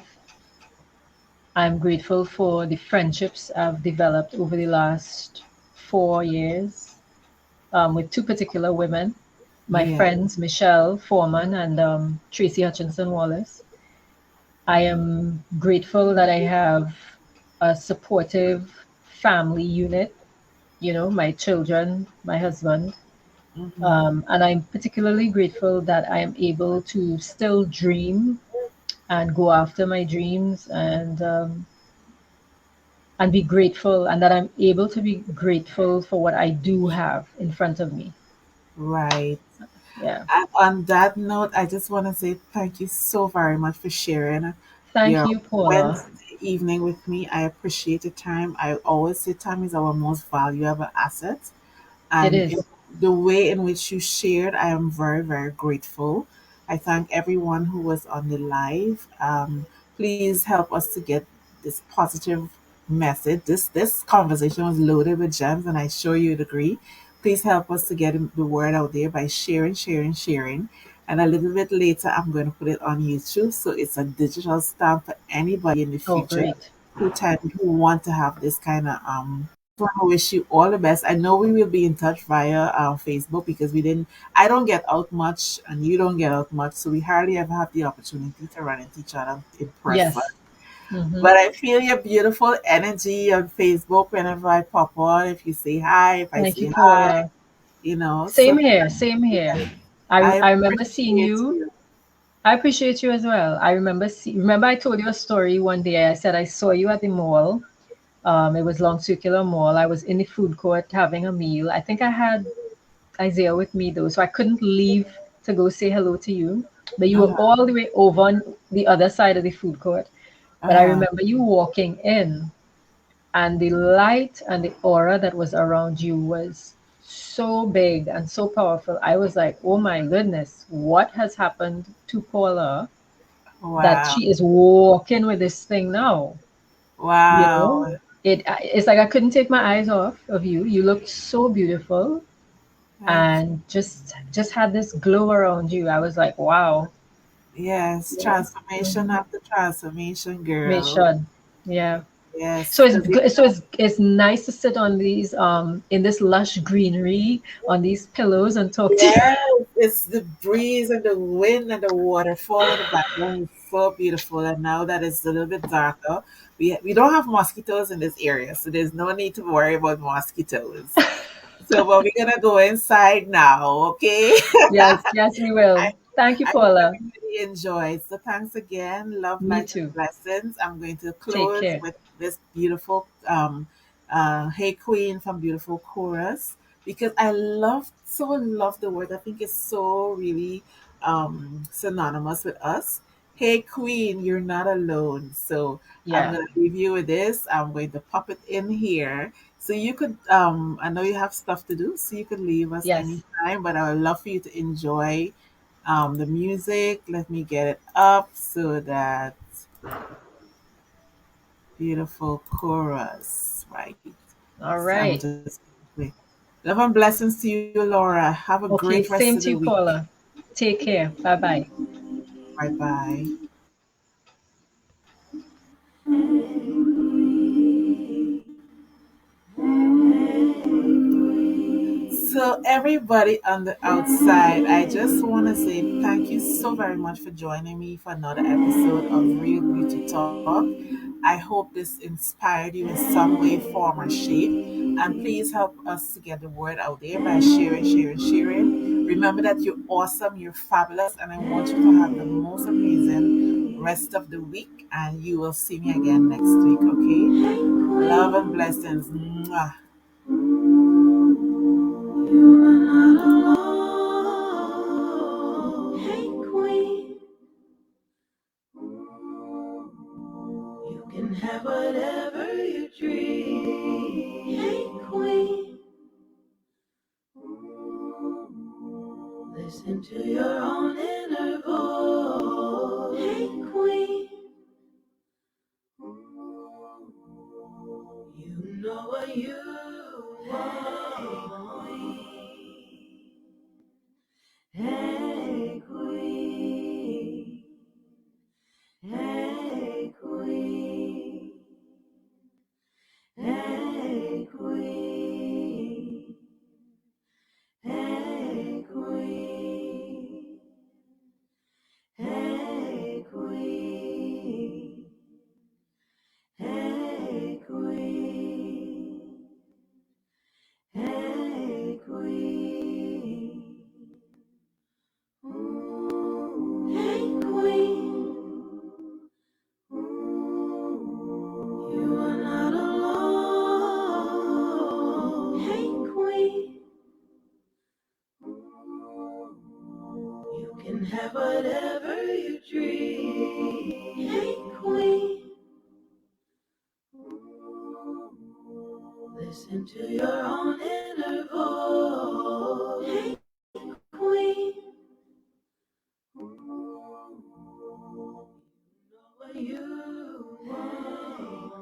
I'm grateful for the friendships I've developed over the last 4 years with two particular women, my Yeah. friends Michelle Foreman and Tracy Hutchinson Wallace. I am grateful that I have a supportive family unit, my children, my husband. Mm-hmm. And I'm particularly grateful that I am able to still dream and go after my dreams and be grateful, and that I'm able to be grateful for what I do have in front of me. Right. Yeah. And on that note, I just want to say thank you so very much for sharing Thank your you, Paula. Wednesday evening with me. I appreciate the time. I always say time is our most valuable asset. It And is. the way in which you shared, I am very, very grateful. I thank everyone who was on the live. Please help us to get this positive message. This conversation was loaded with gems, and I sure you'd agree. Please help us to get the word out there by sharing, sharing, sharing. And a little bit later, I'm going to put it on YouTube, so it's a digital stamp for anybody in the Oh, future great. who want to have this kind of I wish you all the best. I know we will be in touch via Facebook, because we didn't. I don't get out much, and you don't get out much, so we hardly ever have the opportunity to run into each other in person. Yes. Hmm. But I feel your beautiful energy on Facebook whenever I pop on. If you say hi, if I Thank you, say hi, Paula. So Same here. Same here. I I I remember seeing appreciate you. you. I appreciate you as well. Remember I told you a story one day. I said I saw you at the mall. It was Long Circular Mall. I was in the food court having a meal. I think I had Isaiah with me though, so I couldn't leave to go say hello to you. But you were Uh-huh, all the way over on the other side of the food court. But I uh-huh. remember you walking in, and the light and the aura that was around you was so big and so powerful. I was like, oh my goodness, what has happened to Paula that Wow, she is walking with this thing now? You know, wow. it's like I couldn't take my eyes off of you. You looked so beautiful Thank you. and just had this glow around you. I was like, wow, Yes, you know. transformation Hmm. after transformation, girl. Mission. Yeah. Yes, So it's because good. So it's nice to sit on these in this lush greenery on these pillows and talk to you. yes, it's the breeze and the wind and the waterfall in the background is so beautiful. And now that it's a little bit darker, we don't have mosquitoes in this area, so there's no need to worry about mosquitoes. So, but we're gonna go inside now, okay? Yes, yes, we will. Thank you, I hope Paula. everybody enjoyed. So thanks again. Love, Me light, and too. blessings. I'm going to Take close care. with this beautiful Hey Queen from Beautiful Chorus, because I love the word. I think it's so really synonymous with us. Hey Queen, you're not alone. So I'm Yeah. gonna leave you with this. I'm going to pop it in here. So you could I know you have stuff to do, so you could leave us Yes. anytime, but I would love for you to enjoy the music. Let me get it up so that beautiful chorus, right? All So I'm right. just wait. Love and blessings to you, Laura. Have a great Okay. rest of Same the to you, week. Paula. Take care. Bye bye. Bye bye. So, everybody on the outside, I just want to say thank you so very much for joining me for another episode of Real Beauty Talk. I hope this inspired you in some way, form, or shape. And please help us to get the word out there by sharing, sharing, sharing. Remember that you're awesome, you're fabulous, and I want you to have the most amazing rest of the week. And you will see me again next week, okay? Love and blessings. Mwah. You are not alone. Hey, queen. You can have whatever you dream. Hey, queen. Listen to your own inner voice. Hey, queen. You know what you want. Hey, queen. Hey, queen. Hey, queen. Hey, queen. Hey, queen. Hey, queen. Hey, queen. Ooh, hey, queen. You are not alone. Hey, queen. You can have whatever you dream. Hey, queen. Listen to your own inner voice. Hey, queen. You know what you want.